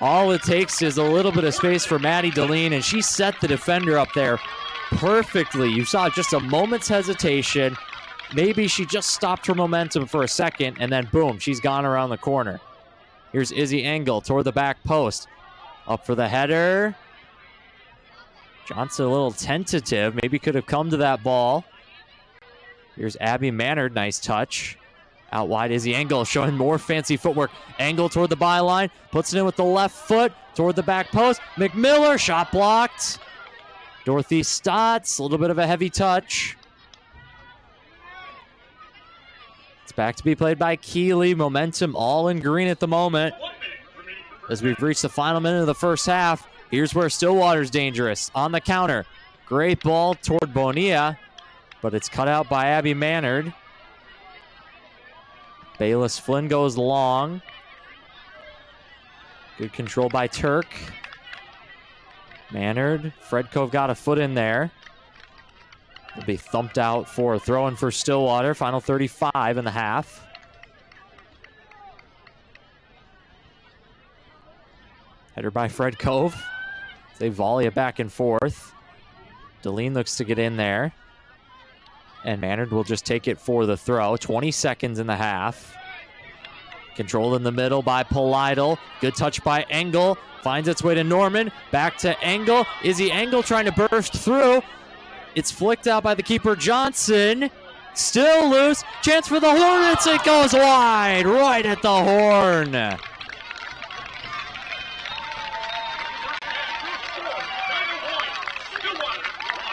All it takes is a little bit of space for Maddie Deline, and she set the defender up there perfectly. You saw just a moment's hesitation. Maybe she just stopped her momentum for a second, and then boom, she's gone around the corner. Here's Izzy Engel toward the back post. Up for the header. Johnson a little tentative. Maybe could have come to that ball. Here's Abby Mannard. Nice touch. Out wide, Izzy Engel showing more fancy footwork. Engel toward the byline. Puts it in with the left foot toward the back post. McMiller, shot blocked. Dorothy Stotts, a little bit of a heavy touch. It's back to be played by Keeley. Momentum all in green at the moment. As we've reached the final minute of the first half, here's where Stillwater's dangerous. On the counter. Great ball toward Bonilla, but it's cut out by Abby Mannard. Bayless Flynn goes long. Good control by Turk. Mannard. Fredkove got a foot in there. Will be thumped out for a throw-in for Stillwater. Final 35 in the half. Header by Fredkove. They volley it back and forth. Deline looks to get in there. And Mannard will just take it for the throw. 20 seconds in the half. Controlled in the middle by Polidal. Good touch by Engel. Finds its way to Norman. Back to Engel. Izzy Engel trying to burst through. It's flicked out by the keeper Johnson. Still loose. Chance for the Hornets. It goes wide. Right at the horn.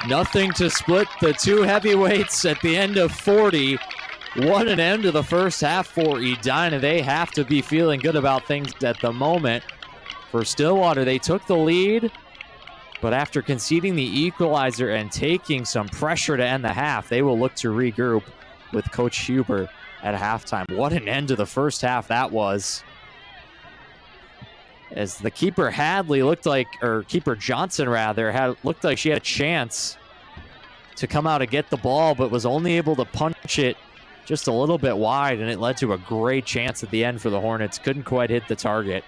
Nothing to split the two heavyweights at the end of 40. What an end to the first half for Edina. They have to be feeling good about things at the moment. For Stillwater, they took the lead, but after conceding the equalizer and taking some pressure to end the half, they will look to regroup with Coach Huber at halftime. What an end to the first half that was. As the keeper Hadley looked like, or keeper Johnson rather, looked like she had a chance to come out and get the ball, but was only able to punch it just a little bit wide, and it led to a great chance at the end for the Hornets. Couldn't quite hit the target,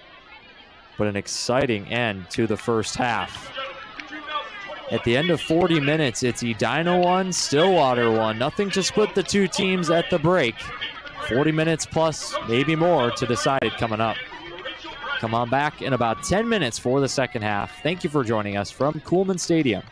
but an exciting end to the first half. At the end of 40 minutes, it's Edina 1, Stillwater 1. Nothing to split the two teams at the break. 40 minutes plus, maybe more, to decide it coming up. Come on back in about 10 minutes for the second half. Thank you for joining us from Coolman Stadium.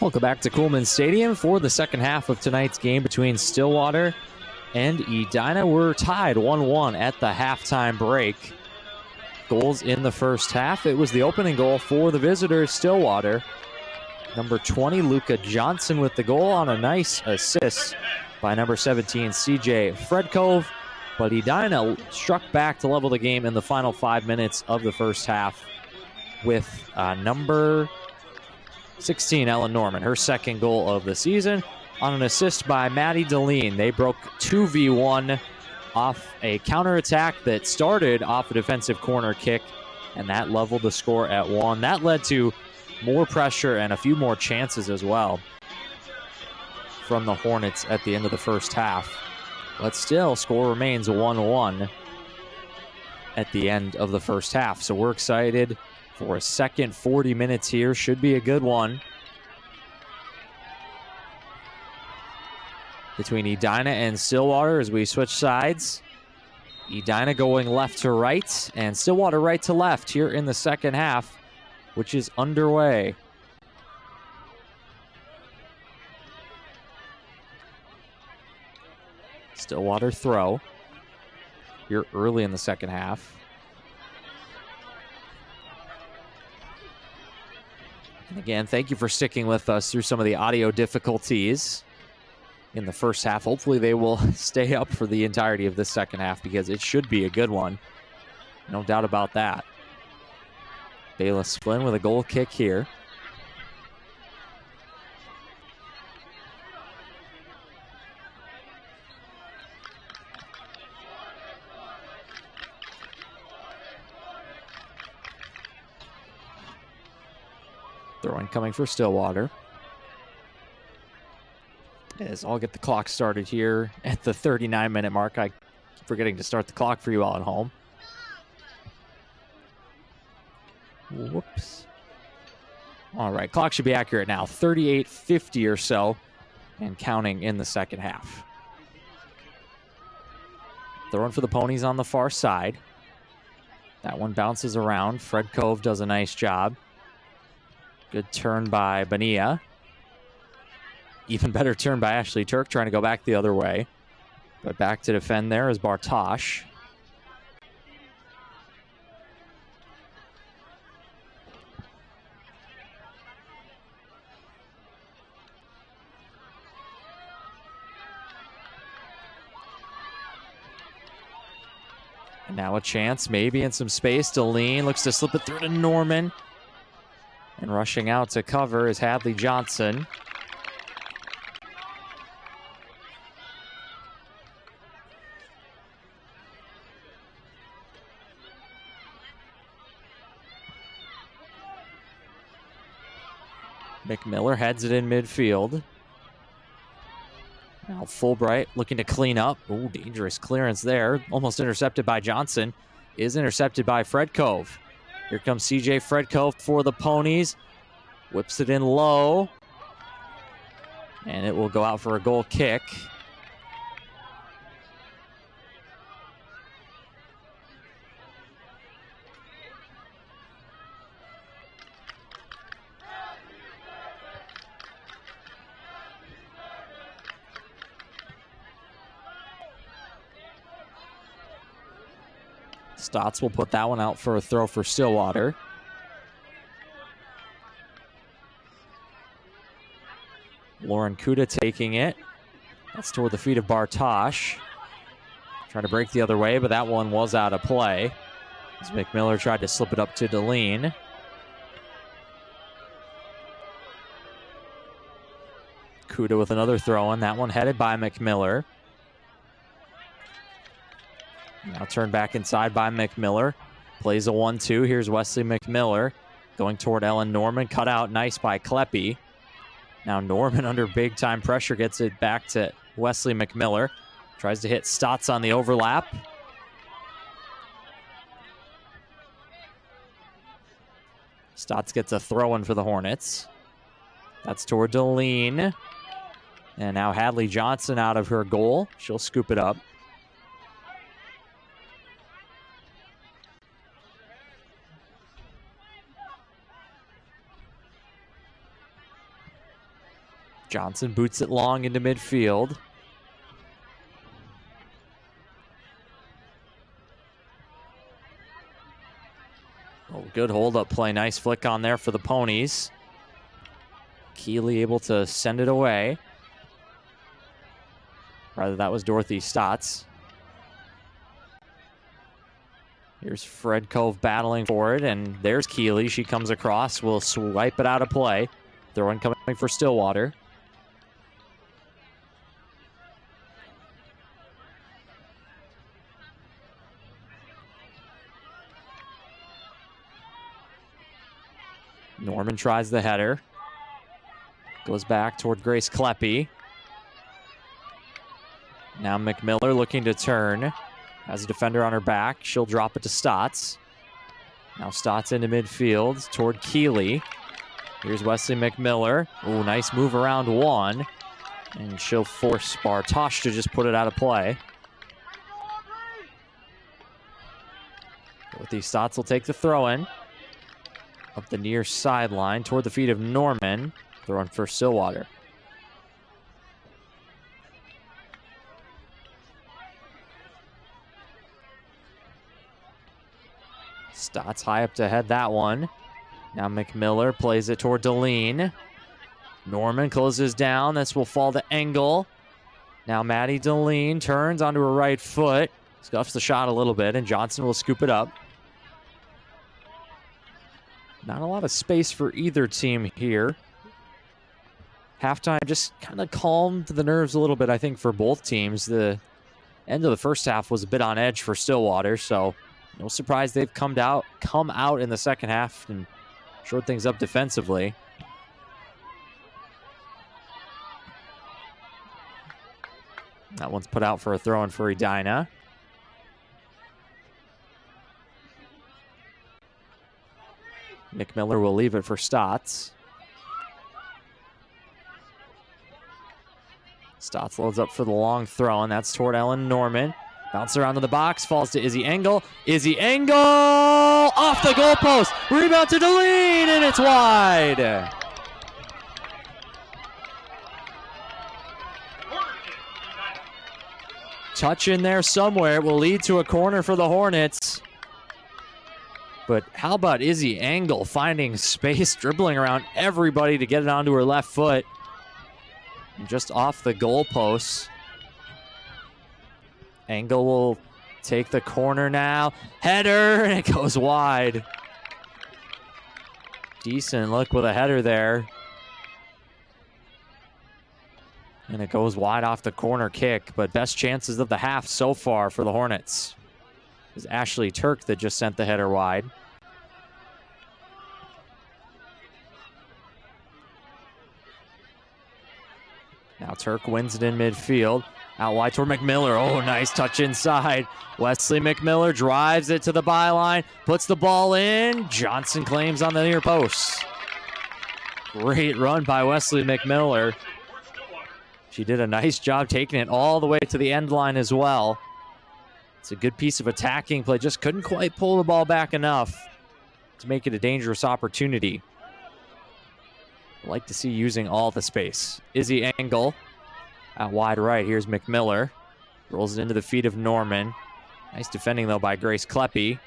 Welcome back to Coolman Stadium for the second half of tonight's game between Stillwater and Edina. We're tied 1-1 at the halftime break. Goals in the first half. It was the opening goal for the visitors, Stillwater. Number 20, Luca Johnson with the goal on a nice assist by number 17, CJ Fredkove. But Edina struck back to level the game in the final 5 minutes of the first half. with number 16, Ellen Norman, her second goal of the season, on an assist by Maddie Deline. They broke 2v1 off a counterattack that started off a defensive corner kick, and that leveled the score at 1. That led to more pressure and a few more chances as well from the Hornets at the end of the first half. But still, score remains 1-1 at the end of the first half. So we're excited for a second 40 minutes here. Should be a good one between Edina and Stillwater as we switch sides. Edina going left to right and Stillwater right to left here in the second half, which is underway. Stillwater throw here early in the second half. And again, thank you for sticking with us through some of the audio difficulties in the first half. Hopefully they will stay up for the entirety of this second half because it should be a good one. No doubt about that. Bayless Flynn with a goal kick here. Throwing coming for Stillwater. As I'll get the clock started here at the 39-minute mark. I keep forgetting to start the clock for you all at home. Whoops. All right, clock should be accurate now. 38:50 or so and counting in the second half. Throwing for the Ponies on the far side. That one bounces around. Fred Cove does a nice job. Good turn by Bonilla. Even better turn by Ashley Turk, trying to go back the other way. But back to defend there is Bartosh. And now a chance, maybe in some space. Deline looks to slip it through to Norman. And rushing out to cover is Hadley Johnson. McMiller heads it in midfield. Now Fulbright looking to clean up. Ooh, dangerous clearance there. Almost intercepted by Johnson. Is intercepted by Fred Cove. Here comes CJ Fred Cove for the Ponies. Whips it in low. And it will go out for a goal kick. Stotts will put that one out for a throw for Stillwater. Lauren Kuda taking it. That's toward the feet of Bartosh. Trying to break the other way, but that one was out of play. As McMiller tried to slip it up to Deline. Kuda with another throw in. That one headed by McMiller. Now turned back inside by McMiller. Plays a 1-2. Here's Wesley McMiller going toward Ellen Norman. Cut out nice by Kleppy. Now Norman under big time pressure gets it back to Wesley McMiller. Tries to hit Stotts on the overlap. Stotts gets a throw in for the Hornets. That's toward Deline. And now Hadley Johnson out of her goal. She'll scoop it up. Johnson boots it long into midfield. Oh, good hold-up play. Nice flick on there for the Ponies. Keeley able to send it away. Rather, that was Dorothy Stotts. Here's Fred Cove battling for it, and there's Keeley. She comes across, will swipe it out of play. Throw-in coming for Stillwater. Norman tries the header. Goes back toward Grace Kleppe. Now McMiller looking to turn. Has a defender on her back. She'll drop it to Stotts. Now Stotts into midfield toward Keeley. Here's Wesley McMiller. Ooh, nice move around one. And she'll force Bartosh to just put it out of play. Dorothy Stotts will take the throw-in. Up the near sideline toward the feet of Norman. Throw-in for Stillwater. Stotts high up to head that one. Now McMiller plays it toward Deline. Norman closes down. This will fall to Engel. Now Maddie Deline turns onto her right foot. Scuffs the shot a little bit, and Johnson will scoop it up. Not a lot of space for either team here. Halftime just kind of calmed the nerves a little bit, I think, for both teams. The end of the first half was a bit on edge for Stillwater, so no surprise they've come out in the second half and shored things up defensively. That one's put out for a throw-in for Edina. McMiller will leave it for Stotts. Stotts loads up for the long throw, and that's toward Ellen Norman. Bounce around to the box, falls to Izzy Engel. Izzy Engel off the goalpost. Rebound to Deline, and it's wide. Touch in there somewhere. It will lead to a corner for the Hornets. But how about Izzy Engel finding space, dribbling around everybody to get it onto her left foot. And just off the goalposts. Engel will take the corner now. Header, and it goes wide. Decent look with a header there. And it goes wide off the corner kick, but best chances of the half so far for the Hornets. It was Ashley Turk that just sent the header wide. Now Turk wins it in midfield. Out wide toward McMiller. Oh, nice touch inside. Wesley McMiller drives it to the byline, puts the ball in. Johnson claims on the near post. Great run by Wesley McMiller. She did a nice job taking it all the way to the end line as well. It's a good piece of attacking play. Just couldn't quite pull the ball back enough to make it a dangerous opportunity. I'd like to see using all the space. Izzy Engel out wide right. Here's McMiller. Rolls it into the feet of Norman. Nice defending, though, by Grace Kleppe.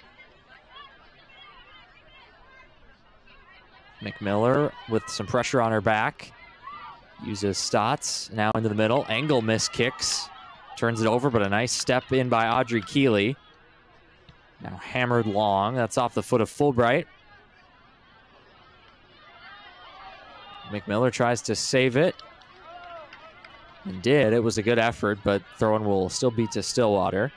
McMiller with some pressure on her back. Uses Stotts now into the middle. Engel missed kicks. Turns it over, but a nice step in by Audrey Keeley. Now hammered long. That's off the foot of Fulbright. McMiller tries to save it. And did. It was a good effort, but throw-in will still be to Stillwater.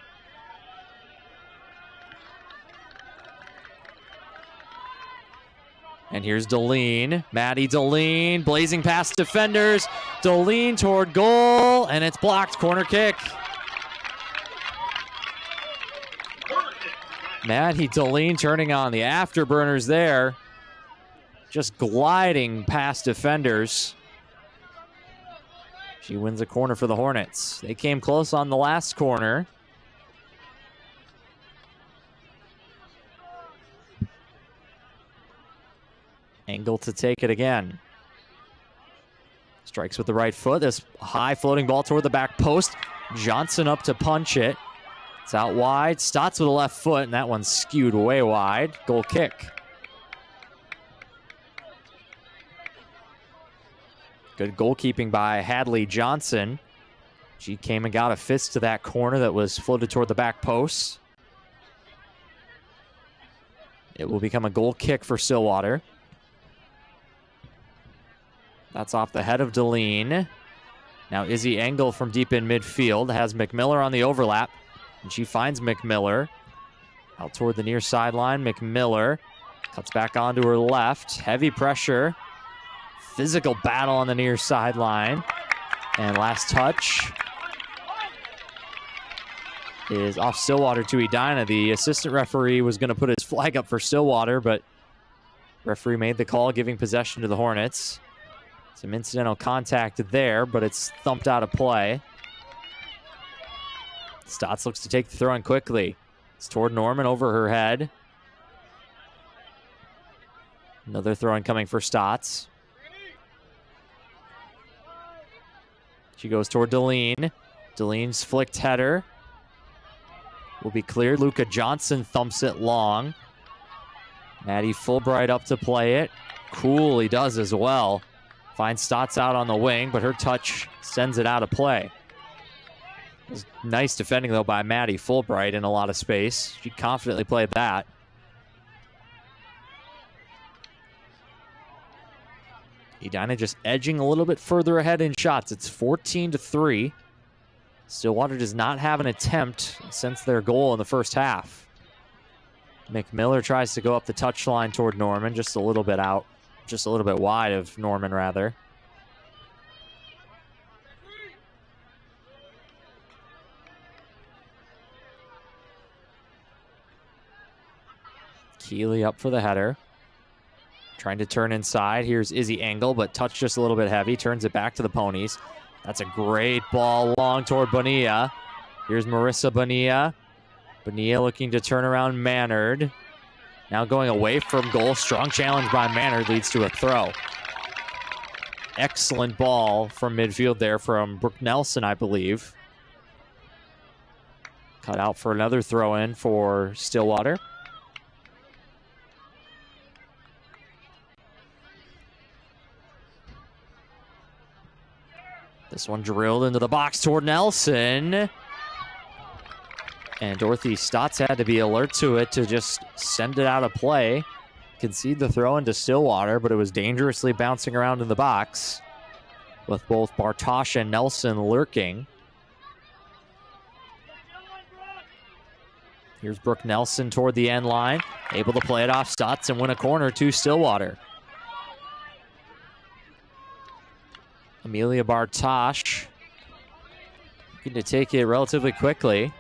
And here's Deline. Maddie Deline blazing past defenders. Deline toward goal, and it's blocked. Corner kick. Maddie Deline turning on the afterburners there. Just gliding past defenders. She wins a corner for the Hornets. They came close on the last corner. Engel to take it again. Strikes with the right foot. This high floating ball toward the back post. Johnson up to punch it. It's out wide. Stotts with the left foot, and that one's skewed way wide. Goal kick. Good goalkeeping by Hadley Johnson. She came and got a fist to that corner that was floated toward the back post. It will become a goal kick for Stillwater. That's off the head of Deline. Now Izzy Engel from deep in midfield has McMiller on the overlap, and she finds McMiller out toward the near sideline. McMiller cuts back onto her left. Heavy pressure. Physical battle on the near sideline. And last touch is off Stillwater to Edina. The assistant referee was going to put his flag up for Stillwater, but referee made the call, giving possession to the Hornets. Some incidental contact there, but it's thumped out of play. Stotts looks to take the throw in quickly. It's toward Norman over her head. Another throw in coming for Stotts. She goes toward Deline. Deline's flicked header will be cleared. Luca Johnson thumps it long. Maddie Fulbright up to play it. Cooley does as well. Finds Stotts out on the wing, but her touch sends it out of play. It was nice defending, though, by Maddie Fulbright in a lot of space. She confidently played that. Edina just edging a little bit further ahead in shots. It's 14-3. Stillwater does not have an attempt since their goal in the first half. McMiller tries to go up the touchline toward Norman, just a little bit out. Just a little bit wide of Norman, rather. Keeley up for the header. Trying to turn inside. Here's Izzy Engel, but touch just a little bit heavy. Turns it back to the Ponies. That's a great ball long toward Bonilla. Here's Marissa Bonilla. Bonilla looking to turn around Mannard. Now going away from goal. Strong challenge by Mannard leads to a throw. Excellent ball from midfield there from Brooke Nelson, I believe. Cut out for another throw in for Stillwater. This one drilled into the box toward Nelson. And Dorothy Stotts had to be alert to it to just send it out of play. Concede the throw into Stillwater, but it was dangerously bouncing around in the box with both Bartosh and Nelson lurking. Here's Brooke Nelson toward the end line, able to play it off Stotts and win a corner to Stillwater. Amelia Bartosh looking to take it relatively quickly.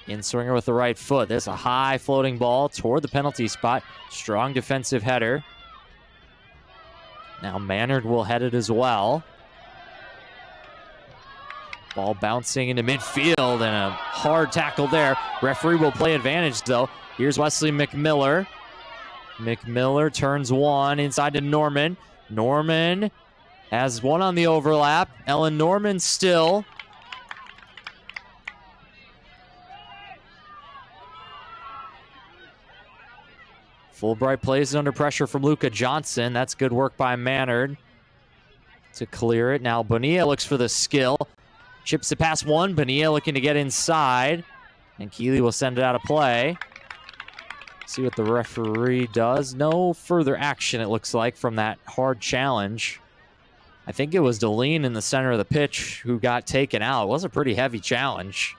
In-swinger with the right foot. There's a high floating ball toward the penalty spot. Strong defensive header. Now Mannard will head it as well. Ball bouncing into midfield and a hard tackle there. Referee will play advantage though. Here's Wesley McMiller. McMiller turns one inside to Norman. Norman has one on the overlap. Ellen Norman still. Fulbright plays it under pressure from Luca Johnson. That's good work by Mannard to clear it. Now Bonilla looks for the skill. Chips it past one. Bonilla looking to get inside. And Keeley will send it out of play. See what the referee does. No further action, it looks like, from that hard challenge. I think it was Deline in the center of the pitch who got taken out. It was a pretty heavy challenge.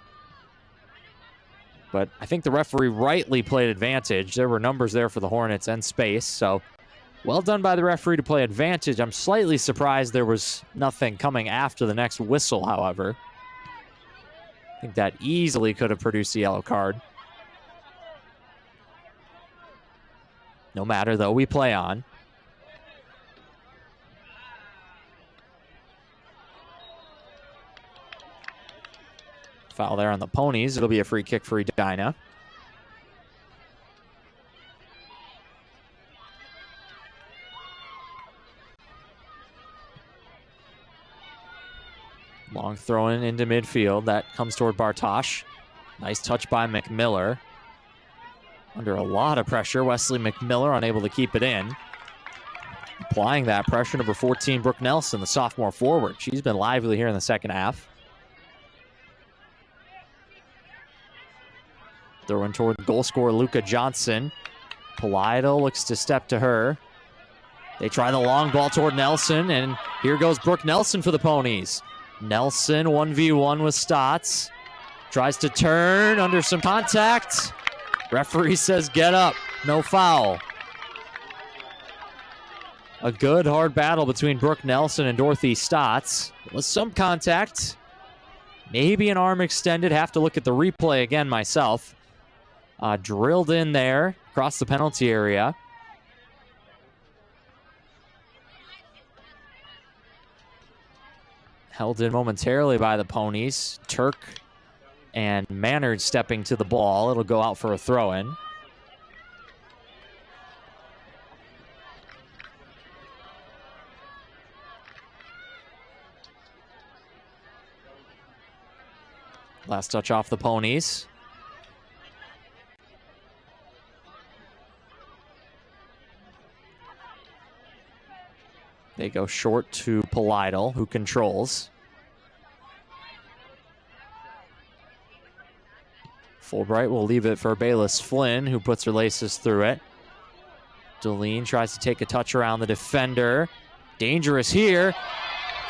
But I think the referee rightly played advantage. There were numbers there for the Hornets and space. So well done by the referee to play advantage. I'm slightly surprised there was nothing coming after the next whistle, however. I think that easily could have produced the yellow card. No matter, though, we play on. Foul there on the Ponies. It'll be a free kick for Edina. Long throw in into midfield. That comes toward Bartosh. Nice touch by McMiller. Under a lot of pressure, Wesley McMiller unable to keep it in. Applying that pressure, number 14, Brooke Nelson, the sophomore forward. She's been lively here in the second half. Throwing toward goal scorer Luca Johnson. Polito looks to step to her. They try the long ball toward Nelson, and here goes Brooke Nelson for the Ponies. Nelson 1v1 with Stotts. Tries to turn under some contact. Referee says get up, no foul. A good hard battle between Brooke Nelson and Dorothy Stotts. With some contact. Maybe an arm extended. Have to look at the replay again myself. Drilled in there across the penalty area. Held in momentarily by the Ponies. Turk and Mannard stepping to the ball. It'll go out for a throw-in. Last touch off the Ponies. They go short to Polito, who controls. Fulbright will leave it for Bayless Flynn, who puts her laces through it. Deline tries to take a touch around the defender. Dangerous here.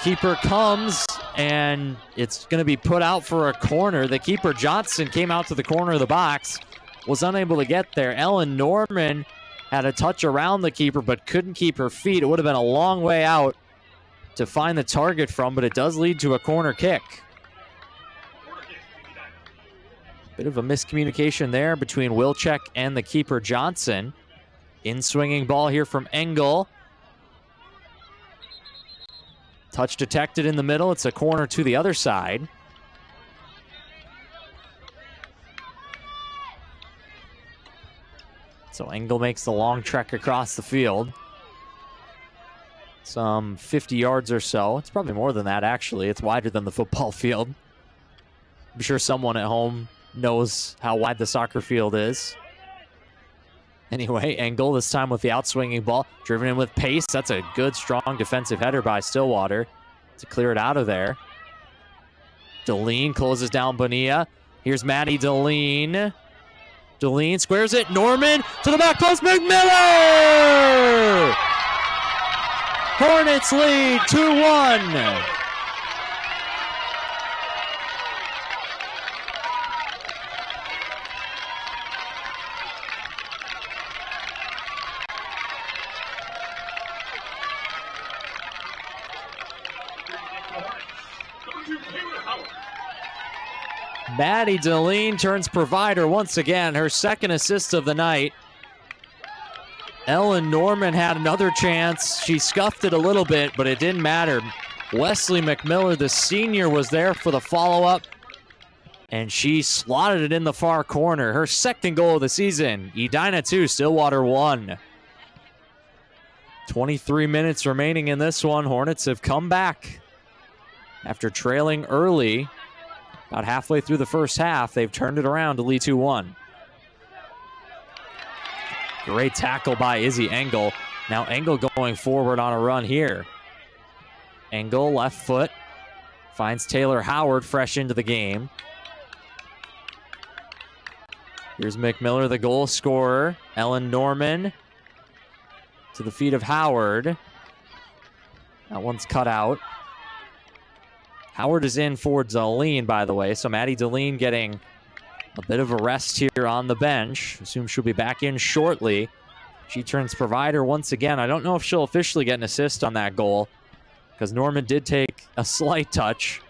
Keeper comes, and it's going to be put out for a corner. The keeper, Johnson, came out to the corner of the box, was unable to get there. Ellen Norman had a touch around the keeper, but couldn't keep her feet. It would have been a long way out to find the target from, but it does lead to a corner kick. Bit of a miscommunication there between Wilczek and the keeper, Johnson. In-swinging ball here from Engel. Touch detected in the middle. It's a corner to the other side. So Engel makes the long trek across the field. Some 50 yards or so. It's probably more than that, actually. It's wider than the football field. I'm sure someone at home knows how wide the soccer field is. Anyway, Engel this time with the outswinging ball. Driven in with pace. That's a good, strong defensive header by Stillwater to clear it out of there. Deline closes down Bonilla. Here's Maddie Deline. Deline squares it. Norman to the back post. McMiller! Hornets lead 2-1. Maddie Deline turns provider once again, her second assist of the night. Ellen Norman had another chance. She scuffed it a little bit, but it didn't matter. Wesley McMiller, the senior, was there for the follow-up, and she slotted it in the far corner. Her second goal of the season. Edina 2, Stillwater 1. 23 minutes remaining in this one. Hornets have come back after trailing early. About halfway through the first half, they've turned it around to lead 2-1. Great tackle by Izzy Engel. Now Engel going forward on a run here. Engel, left foot, finds Taylor Howard fresh into the game. Here's McMiller, the goal scorer. Ellen Norman to the feet of Howard. That one's cut out. Howard is in for Deline, by the way, so Maddie Deline getting a bit of a rest here on the bench. Assume she'll be back in shortly. She turns provider once again. I don't know if she'll officially get an assist on that goal, because Norman did take a slight touch,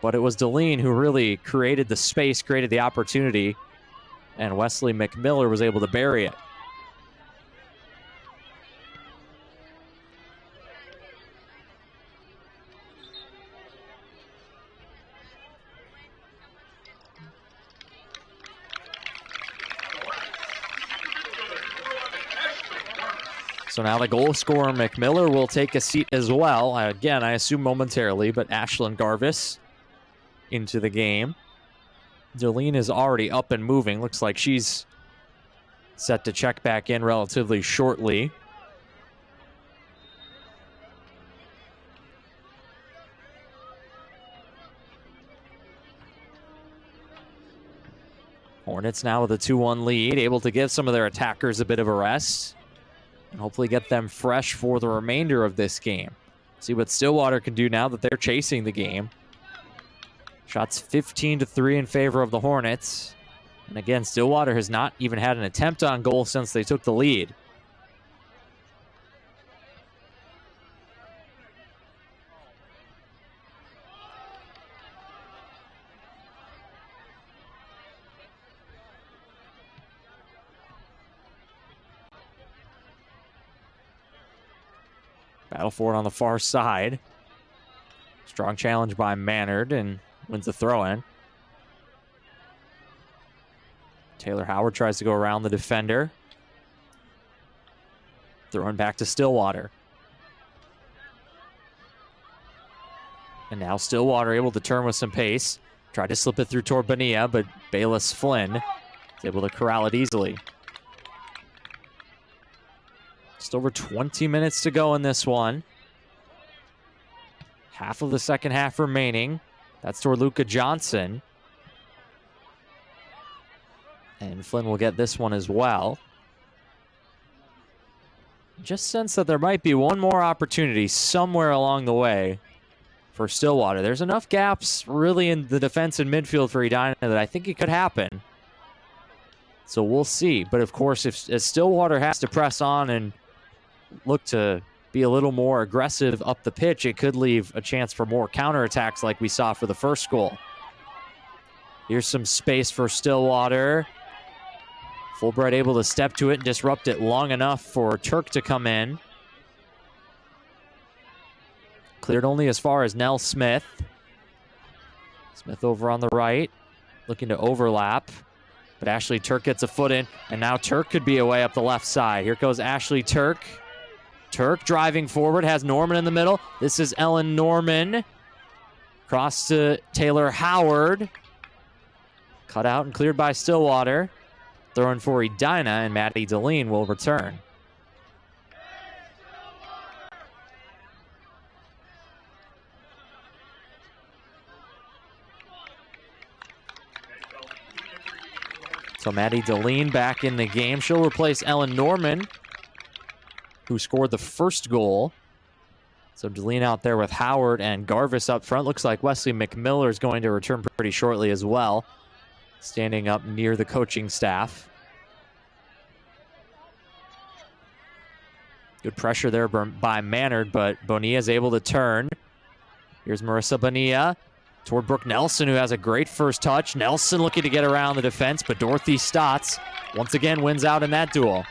but it was Deline who really created the space, created the opportunity, and Wesley McMiller was able to bury it. So now the goal scorer, McMiller, will take a seat as well. Again, I assume momentarily, but Ashlyn Garvis into the game. Deline is already up and moving. Looks like she's set to check back in relatively shortly. Hornets now with a 2-1 lead, able to give some of their attackers a bit of a rest and hopefully get them fresh for the remainder of this game. See what Stillwater can do now that they're chasing the game. Shots 15-3 in favor of the Hornets. And again, Stillwater has not even had an attempt on goal since they took the lead. Battle for it on the far side. Strong challenge by Mannard and wins the throw-in. Taylor Howard tries to go around the defender. Throwing back to Stillwater. And now Stillwater able to turn with some pace. Tried to slip it through toward Bonilla, but Bayless Flynn is able to corral it easily. Just over 20 minutes to go in this one. Half of the second half remaining. That's toward Luka Johnson. And Flynn will get this one as well. Just sense that there might be one more opportunity somewhere along the way for Stillwater. There's enough gaps really in the defense and midfield for Edina that I think it could happen. So we'll see. But of course, if Stillwater has to press on and look to be a little more aggressive up the pitch, it could leave a chance for more counterattacks like we saw for the first goal. Here's some space for Stillwater. Fulbright able to step to it and disrupt it long enough for Turk to come in. Cleared only as far as Nell Smith. Smith over on the right, looking to overlap. But Ashley Turk gets a foot in, and now Turk could be away up the left side. Here goes Ashley Turk. Turk driving forward, has Norman in the middle. This is Ellen Norman. Cross to Taylor Howard. Cut out and cleared by Stillwater. Throwing for Edina, and Maddie Deline will return. So Maddie Deline back in the game. She'll replace Ellen Norman, who scored the first goal. So Deline out there with Howard and Garvis up front. Looks like Wesley McMiller is going to return pretty shortly as well, standing up near the coaching staff. Good pressure there by Mannard, but Bonilla is able to turn. Here's Marissa Bonilla toward Brooke Nelson, who has a great first touch. Nelson looking to get around the defense, but Dorothy Stotts once again wins out in that duel.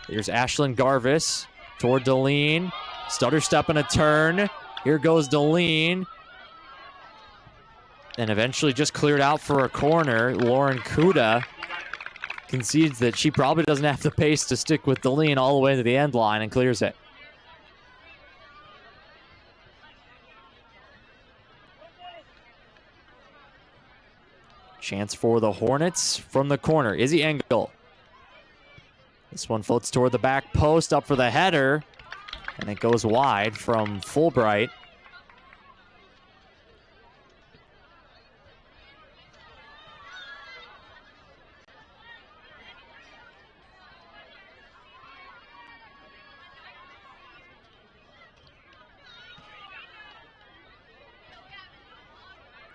Here's Ashlyn Garvis toward Deline. Stutter step and a turn. Here goes Deline. And eventually just cleared out for a corner. Lauren Kuda concedes that she probably doesn't have the pace to stick with Deline all the way to the end line and clears it. Chance for the Hornets from the corner. Izzy Engel. This one floats toward the back post, up for the header, and it goes wide from Fulbright.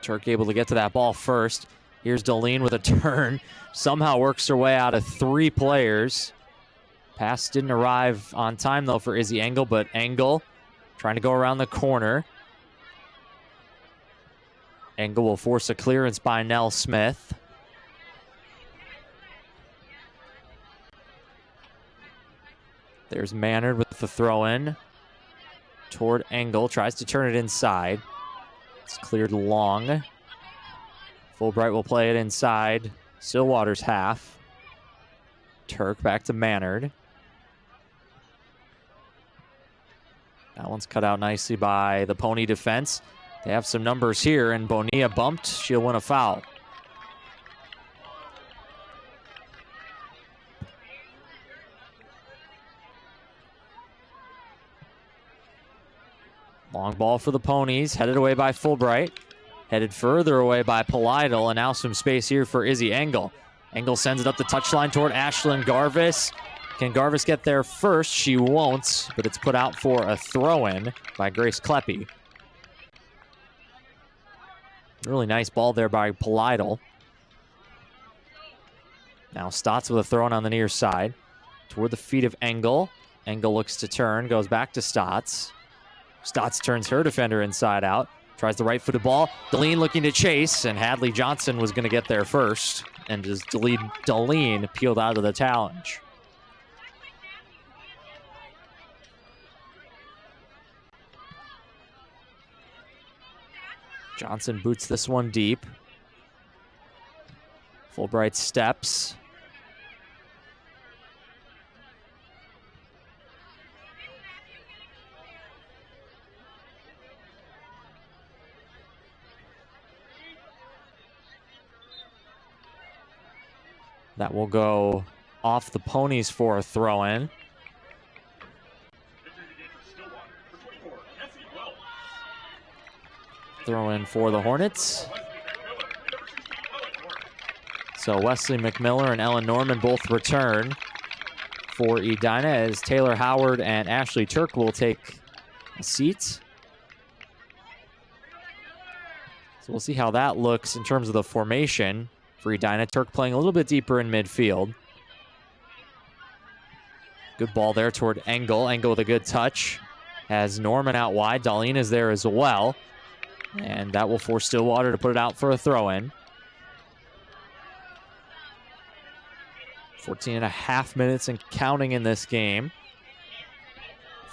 Turk able to get to that ball first. Here's Deline with a turn. Somehow works her way out of three players. Pass didn't arrive on time, though, for Izzy Engel, but Engel trying to go around the corner. Engel will force a clearance by Nell Smith. There's Mannard with the throw-in toward Engel. Tries to turn it inside. It's cleared long. Fulbright will play it inside Stillwater's half. Turk back to Mannard. That one's cut out nicely by the Pony defense. They have some numbers here, and Bonilla bumped. She'll win a foul. Long ball for the Ponies, headed away by Fulbright. Headed further away by Polidal, and now some space here for Izzy Engel. Engel sends it up the touchline toward Ashlyn Garvis. Can Garvis get there first? She won't, but it's put out for a throw-in by Grace Kleppe. Really nice ball there by Polidal. Now Stotts with a throw-in on the near side toward the feet of Engel. Engel looks to turn, goes back to Stotts. Stotts turns her defender inside out. Tries the right-footed ball. Deline looking to chase, and Hadley Johnson was going to get there first. And just Deline peeled out of the challenge. Johnson boots this one deep. Fulbright steps. That will go off the Ponies for a throw-in. Throw-in for the Hornets. So Wesley McMiller and Ellen Norman both return for Edina as Taylor Howard and Ashley Turk will take a seat. So we'll see how that looks in terms of the formation for Edina. Turk playing a little bit deeper in midfield. Good ball there toward Engel. Engel with a good touch. Has Norman out wide. Darlene is there as well. And that will force Stillwater to put it out for a throw-in. 14.5 minutes and counting in this game.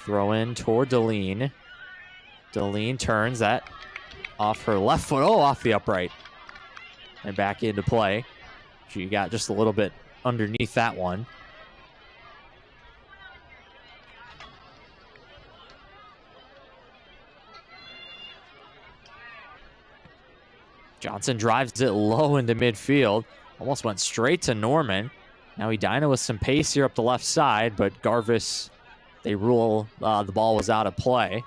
Throw-in toward Deline. Deline turns that off her left foot. Oh, off the upright. And back into play. She got just a little bit underneath that one. Johnson drives it low into midfield. Almost went straight to Norman. Now Edina with some pace here up the left side, but Garvis, they rule the ball was out of play.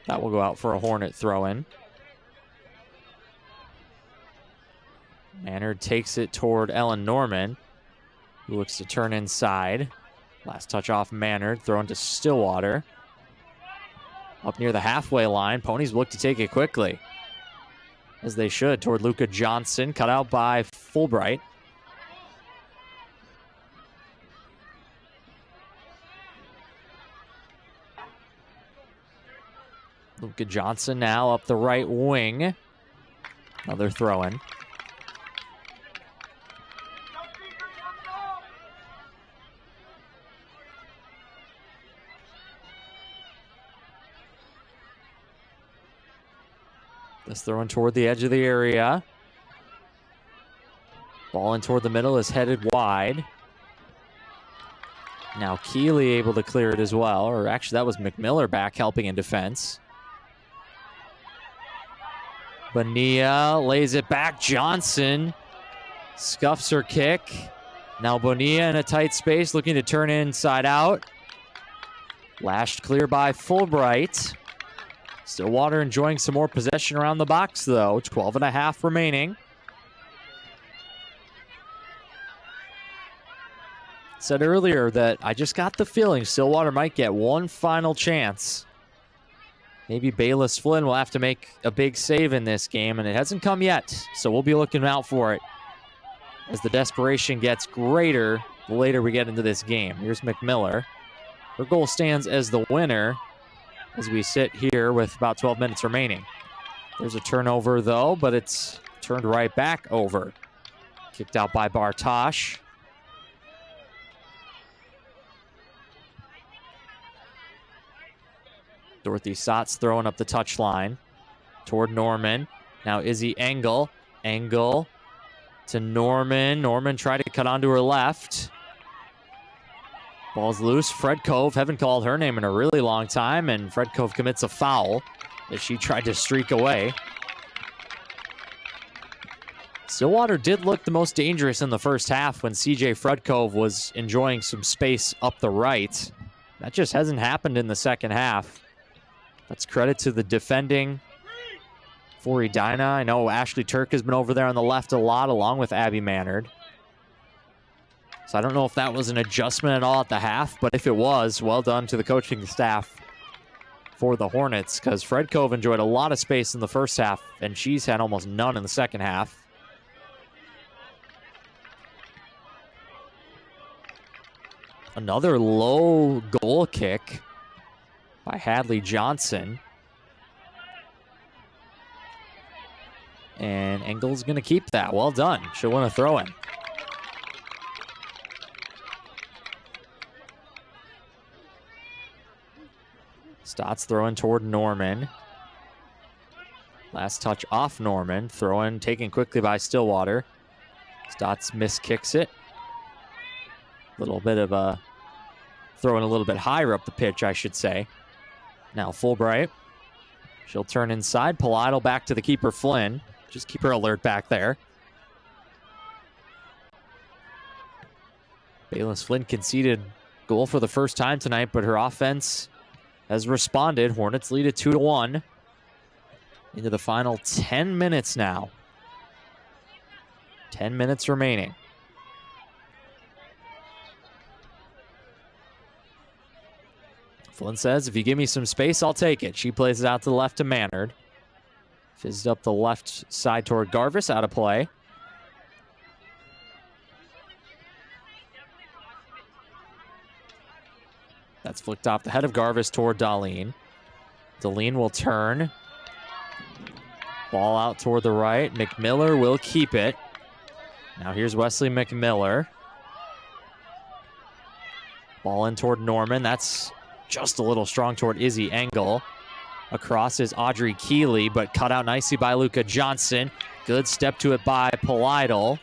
That will go out for a Hornet throw-in. Mannard takes it toward Ellen Norman, who looks to turn inside. Last touch off Mannard, thrown to Stillwater. Up near the halfway line, Ponies look to take it quickly, as they should, toward Luca Johnson, cut out by Fulbright. Luca Johnson now up the right wing. Another throw-in. This throw in toward the edge of the area. Ball in toward the middle is headed wide. Now Keeley able to clear it as well. Or actually that was McMiller back helping in defense. Bonilla lays it back. Johnson scuffs her kick. Now Bonilla in a tight space looking to turn inside out. Lashed clear by Fulbright. Stillwater enjoying some more possession around the box, though. 12.5 remaining. Said earlier that I just got the feeling Stillwater might get one final chance. Maybe Bayless Flynn will have to make a big save in this game, and it hasn't come yet, so we'll be looking out for it as the desperation gets greater the later we get into this game. Here's McMiller. Her goal stands as the winner as we sit here with about 12 minutes remaining. There's a turnover, though, but it's turned right back over. Kicked out by Bartosh. Dorothy Sotz throwing up the touchline toward Norman. Now Izzy Engel. Engel to Norman. Norman tried to cut onto her left. Ball's loose. Fred Cove, haven't called her name in a really long time, and Fred Cove commits a foul as she tried to streak away. Stillwater did look the most dangerous in the first half when CJ Fred Cove was enjoying some space up the right. That just hasn't happened in the second half. That's credit to the defending for Edina. I know Ashley Turk has been over there on the left a lot, along with Abby Mannard. So I don't know if that was an adjustment at all at the half, but if it was, well done to the coaching staff for the Hornets, because Fred Cove enjoyed a lot of space in the first half, and she's had almost none in the second half. Another low goal kick by Hadley Johnson. And Engel's going to keep that. Well done. She'll win a throw-in. Stotts throwing toward Norman. Last touch off Norman. Throw-in taken quickly by Stillwater. Stotts miskicks it. Little bit of a throwing a little bit higher up the pitch, I should say. Now Fulbright. She'll turn inside. Palato back to the keeper, Flynn. Just keep her alert back there. Bayless Flynn conceded goal for the first time tonight, but her offense has responded. Hornets lead it 2-1 into the final 10 minutes now. 10 minutes remaining. Flynn says, if you give me some space, I'll take it. She plays it out to the left to Mannard. Fizzed up the left side toward Garvis, out of play. That's flicked off the head of Garvis toward Darlene. Darlene will turn. Ball out toward the right. McMiller will keep it. Now here's Wesley McMiller. Ball in toward Norman. That's just a little strong toward Izzy Engel. Across is Audrey Keeley, but cut out nicely by Luca Johnson. Good step to it by Polidal.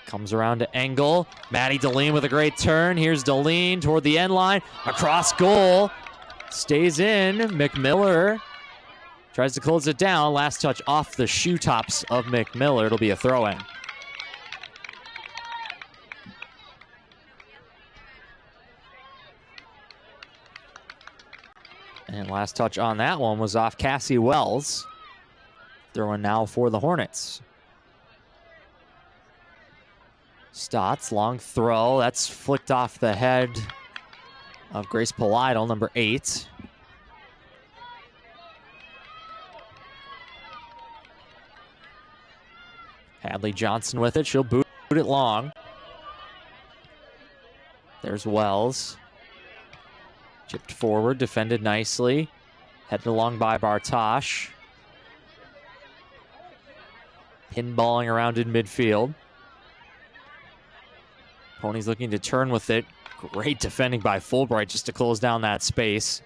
Comes around to Engel. Maddie Deline with a great turn. Here's Deline toward the end line. Across goal. Stays in. McMiller tries to close it down. Last touch off the shoe tops of McMiller. It'll be a throw-in. And last touch on that one was off Cassie Wells. Throwing now for the Hornets. Stotts, long throw. That's flicked off the head of Grace Polidal, number 8. Hadley Johnson with it. She'll boot it long. There's Wells. Chipped forward, defended nicely. Headed along by Bartosh. Pinballing around in midfield. Ponies looking to turn with it. Great defending by Fulbright just to close down that space.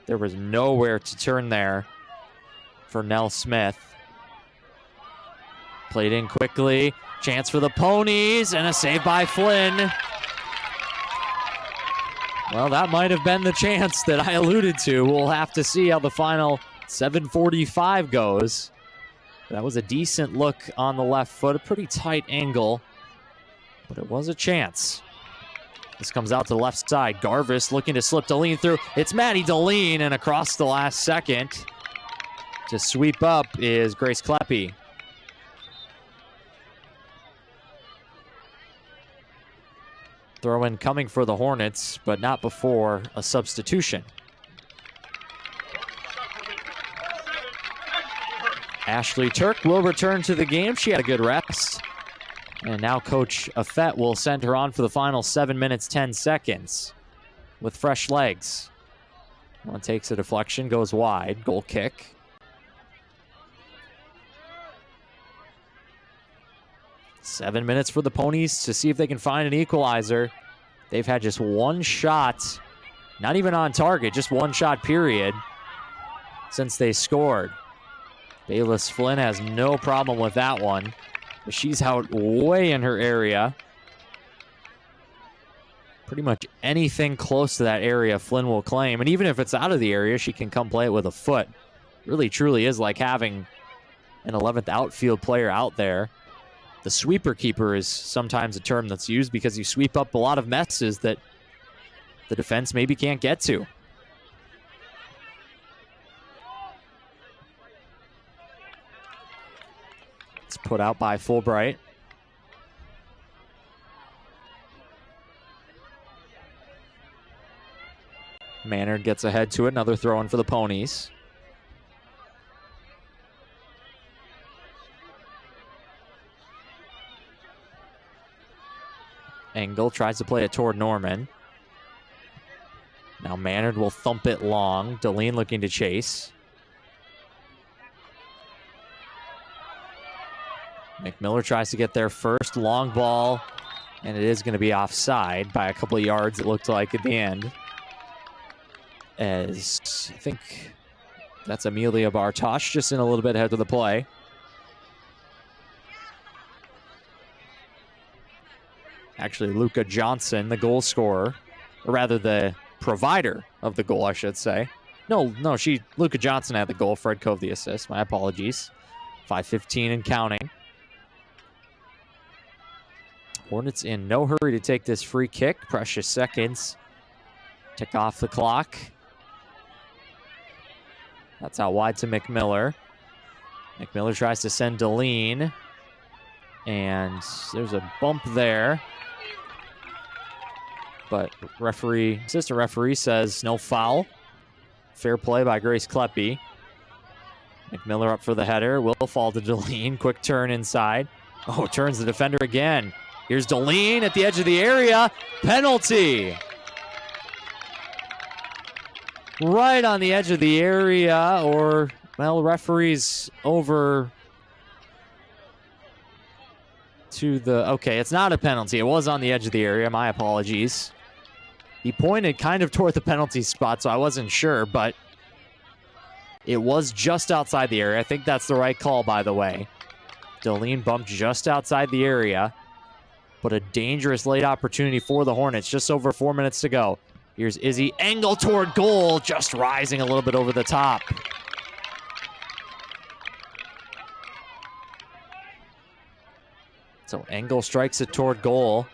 There was nowhere to turn there for Nell Smith. Played in quickly. Chance for the Ponies and a save by Flynn. Well, that might have been the chance that I alluded to. We'll have to see how the final 7:45 goes. That was a decent look on the left foot, a pretty tight angle, but it was a chance. This comes out to the left side. Garvis looking to slip Deline through. It's Maddie Deline, and across the last second to sweep up is Grace Kleppe. Throw-in coming for the Hornets, but not before a substitution. Ashley Turk will return to the game. She had a good rest. And now Coach Affett will send her on for the final 7 minutes, 10 seconds with fresh legs. One takes a deflection, goes wide. Goal kick. Seven minutes for the Ponies to see if they can find an equalizer. They've had just one shot, not even on target, just one shot period since they scored. Bayless Flynn has no problem with that one, but she's out way in her area. Pretty much anything close to that area Flynn will claim, and even if it's out of the area, she can come play it with a foot. Really, truly is like having an 11th outfield player out there. The sweeper keeper is sometimes a term that's used because you sweep up a lot of messes that the defense maybe can't get to. It's put out by Fulbright. Maynard gets ahead to it. Another throw in for the Ponies. Engel tries to play it toward Norman. Now Maynard will thump it long. Deline looking to chase. McMiller tries to get there first. Long ball. And it is going to be offside by a couple of yards, it looked like, at the end. As I think that's Amelia Bartosh just in a little bit ahead of the play. Actually, Luca Johnson, the goal scorer, or rather the provider of the goal, I should say. No, Luca Johnson had the goal. Fred Cove the assist. My apologies. 5:15 and counting. Hornets in no hurry to take this free kick. Precious seconds. Tick off the clock. That's out wide to McMiller. McMiller tries to send Deline. And there's a bump there. But assistant referee says no foul. Fair play by Grace Kleppe. McMiller up for the header. Will fall to Deline. Quick turn inside. Oh, turns the defender again. Here's Deline at the edge of the area. Penalty. Right on the edge of the area, or, well, referee's over to the, okay, it's not a penalty. It was on the edge of the area. My apologies. He pointed kind of toward the penalty spot, so I wasn't sure, but it was just outside the area. I think that's the right call, by the way. Deline bumped just outside the area, but a dangerous late opportunity for the Hornets. Just over 4 minutes to go. Here's Izzy Engel toward goal, just rising a little bit over the top. So Engel strikes it toward goal.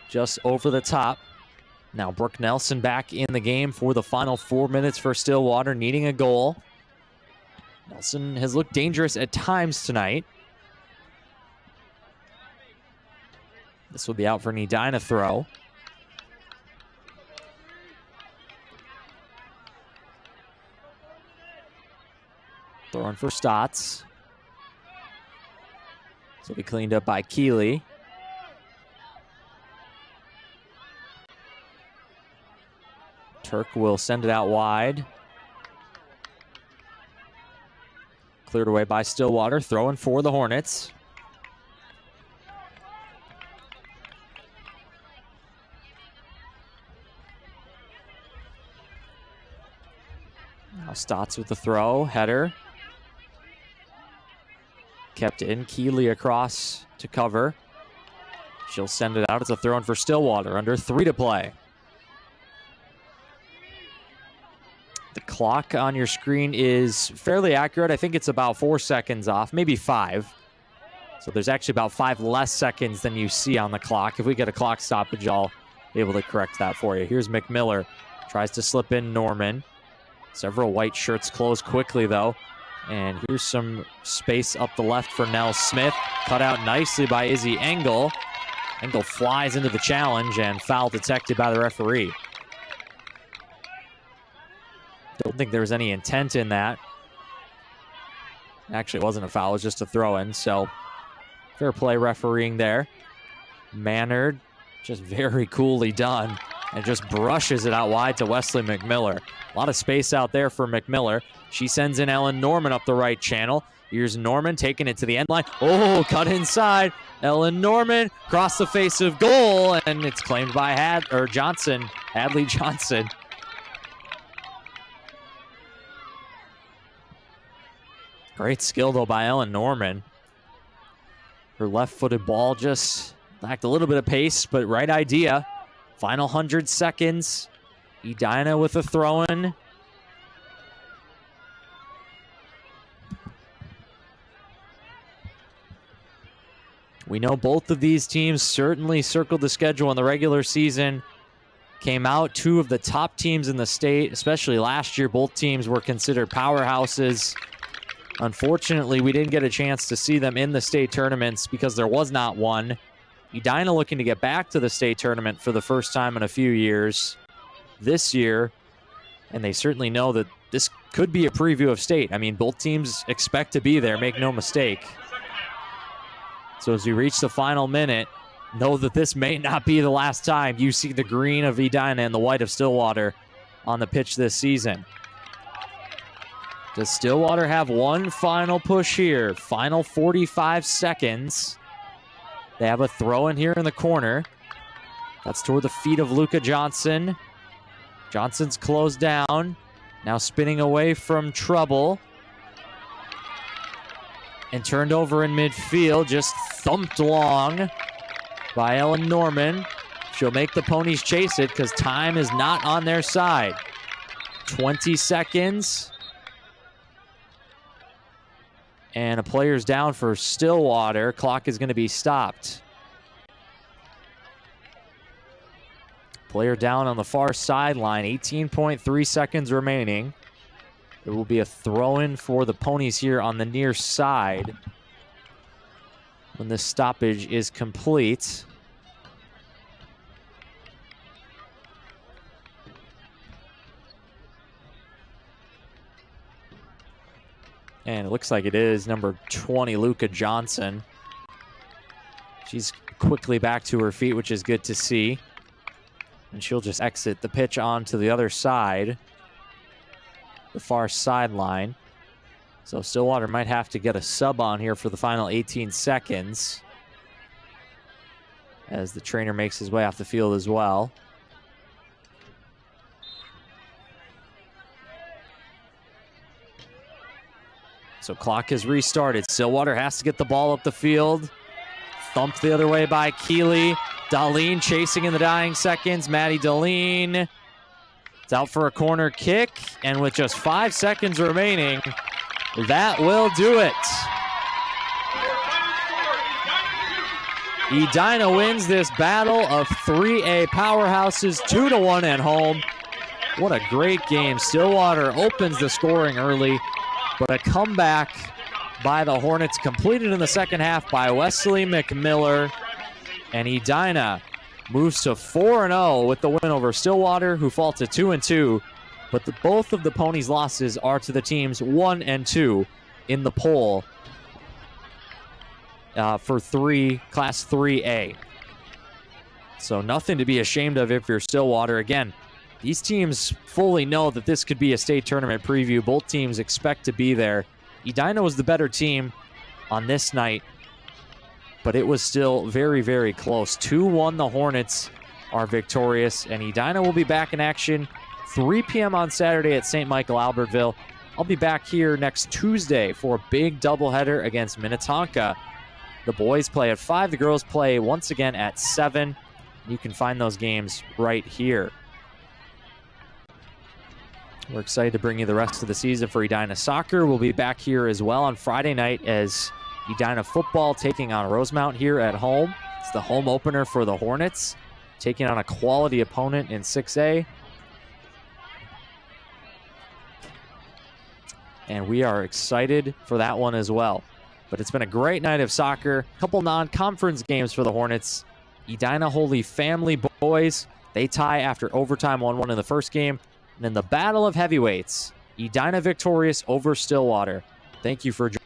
Just over the top. Now Brooke Nelson back in the game for the final 4 minutes for Stillwater, needing a goal. Nelson has looked dangerous at times tonight. This will be out for an Edina throw. Throwing for Stotts. This will be cleaned up by Keeley. Turk will send it out wide. Cleared away by Stillwater. Throwing for the Hornets. Now Stotts with the throw. Header. Kept in. Keeley across to cover. She'll send it out. It's a throw in for Stillwater. Under 3 to play. The clock on your screen is fairly accurate. I think it's about 4 seconds off, maybe 5. So there's actually about 5 less seconds than you see on the clock. If we get a clock stoppage, I'll be able to correct that for you. Here's McMiller. Tries to slip in Norman. Several white shirts close quickly, though. And here's some space up the left for Nell Smith. Cut out nicely by Izzy Engel. Engel flies into the challenge and foul detected by the referee. Don't think there was any intent in that. Actually, it wasn't a foul. It was just a throw-in, so fair play refereeing there. Maynard, just very coolly done, and just brushes it out wide to Wesley McMiller. A lot of space out there for McMiller. She sends in Ellen Norman up the right channel. Here's Norman taking it to the end line. Oh, cut inside. Ellen Norman across the face of goal, and it's claimed by Hadley Johnson. Great skill, though, by Ellen Norman. Her left-footed ball just lacked a little bit of pace, but right idea. Final 100 seconds. Edina with a throw-in. We know both of these teams certainly circled the schedule in the regular season. Came out two of the top teams in the state, especially last year. Both teams were considered powerhouses. Unfortunately, we didn't get a chance to see them in the state tournaments because there was not one. Edina looking to get back to the state tournament for the first time in a few years this year. And they certainly know that this could be a preview of state. I mean, both teams expect to be there, make no mistake. So as we reach the final minute, know that this may not be the last time you see the green of Edina and the white of Stillwater on the pitch this season. Does Stillwater have one final push here? Final 45 seconds. They have a throw in here in the corner. That's toward the feet of Luka Johnson. Johnson's closed down. Now spinning away from trouble. And turned over in midfield. Just thumped long by Ellen Norman. She'll make the Ponies chase it because time is not on their side. 20 seconds. And a player's down for Stillwater. Clock is going to be stopped. Player down on the far sideline. 18.3 seconds remaining. It will be a throw-in for the Ponies here on the near side when this stoppage is complete. And it looks like it is number 20, Luka Johnson. She's quickly back to her feet, which is good to see. And she'll just exit the pitch onto the other side, the far sideline. So Stillwater might have to get a sub on here for the final 18 seconds as the trainer makes his way off the field as well. So clock has restarted. Stillwater has to get the ball up the field. Thumped the other way by Keeley. Darlene chasing in the dying seconds. Maddie Darlene. It's out for a corner kick. And with just 5 seconds remaining, that will do it. Edina wins this battle of 3A powerhouses 2-1 at home. What a great game. Stillwater opens the scoring early, but a comeback by the Hornets completed in the second half by Wesley McMiller. And Edina moves to 4-0 with the win over Stillwater, who fall to 2-2. But both of the Ponies' losses are to the teams 1 and 2 in the poll for Class 3A. So nothing to be ashamed of if you're Stillwater. Again, these teams fully know that this could be a state tournament preview. Both teams expect to be there. Edina was the better team on this night, but it was still very, very close. 2-1, the Hornets are victorious, and Edina will be back in action 3 p.m. on Saturday at St. Michael Albertville. I'll be back here next Tuesday for a big doubleheader against Minnetonka. The boys play at 5. The girls play once again at 7. You can find those games right here. We're excited to bring you the rest of the season for Edina soccer. We'll be back here as well on Friday night as Edina football taking on Rosemount here at home. It's the home opener for the Hornets, taking on a quality opponent in 6A. And we are excited for that one as well. But it's been a great night of soccer. A couple non-conference games for the Hornets. Edina Holy Family boys, they tie after overtime 1-1 in the first game. And in the battle of heavyweights, Edina victorious over Stillwater. Thank you for joining.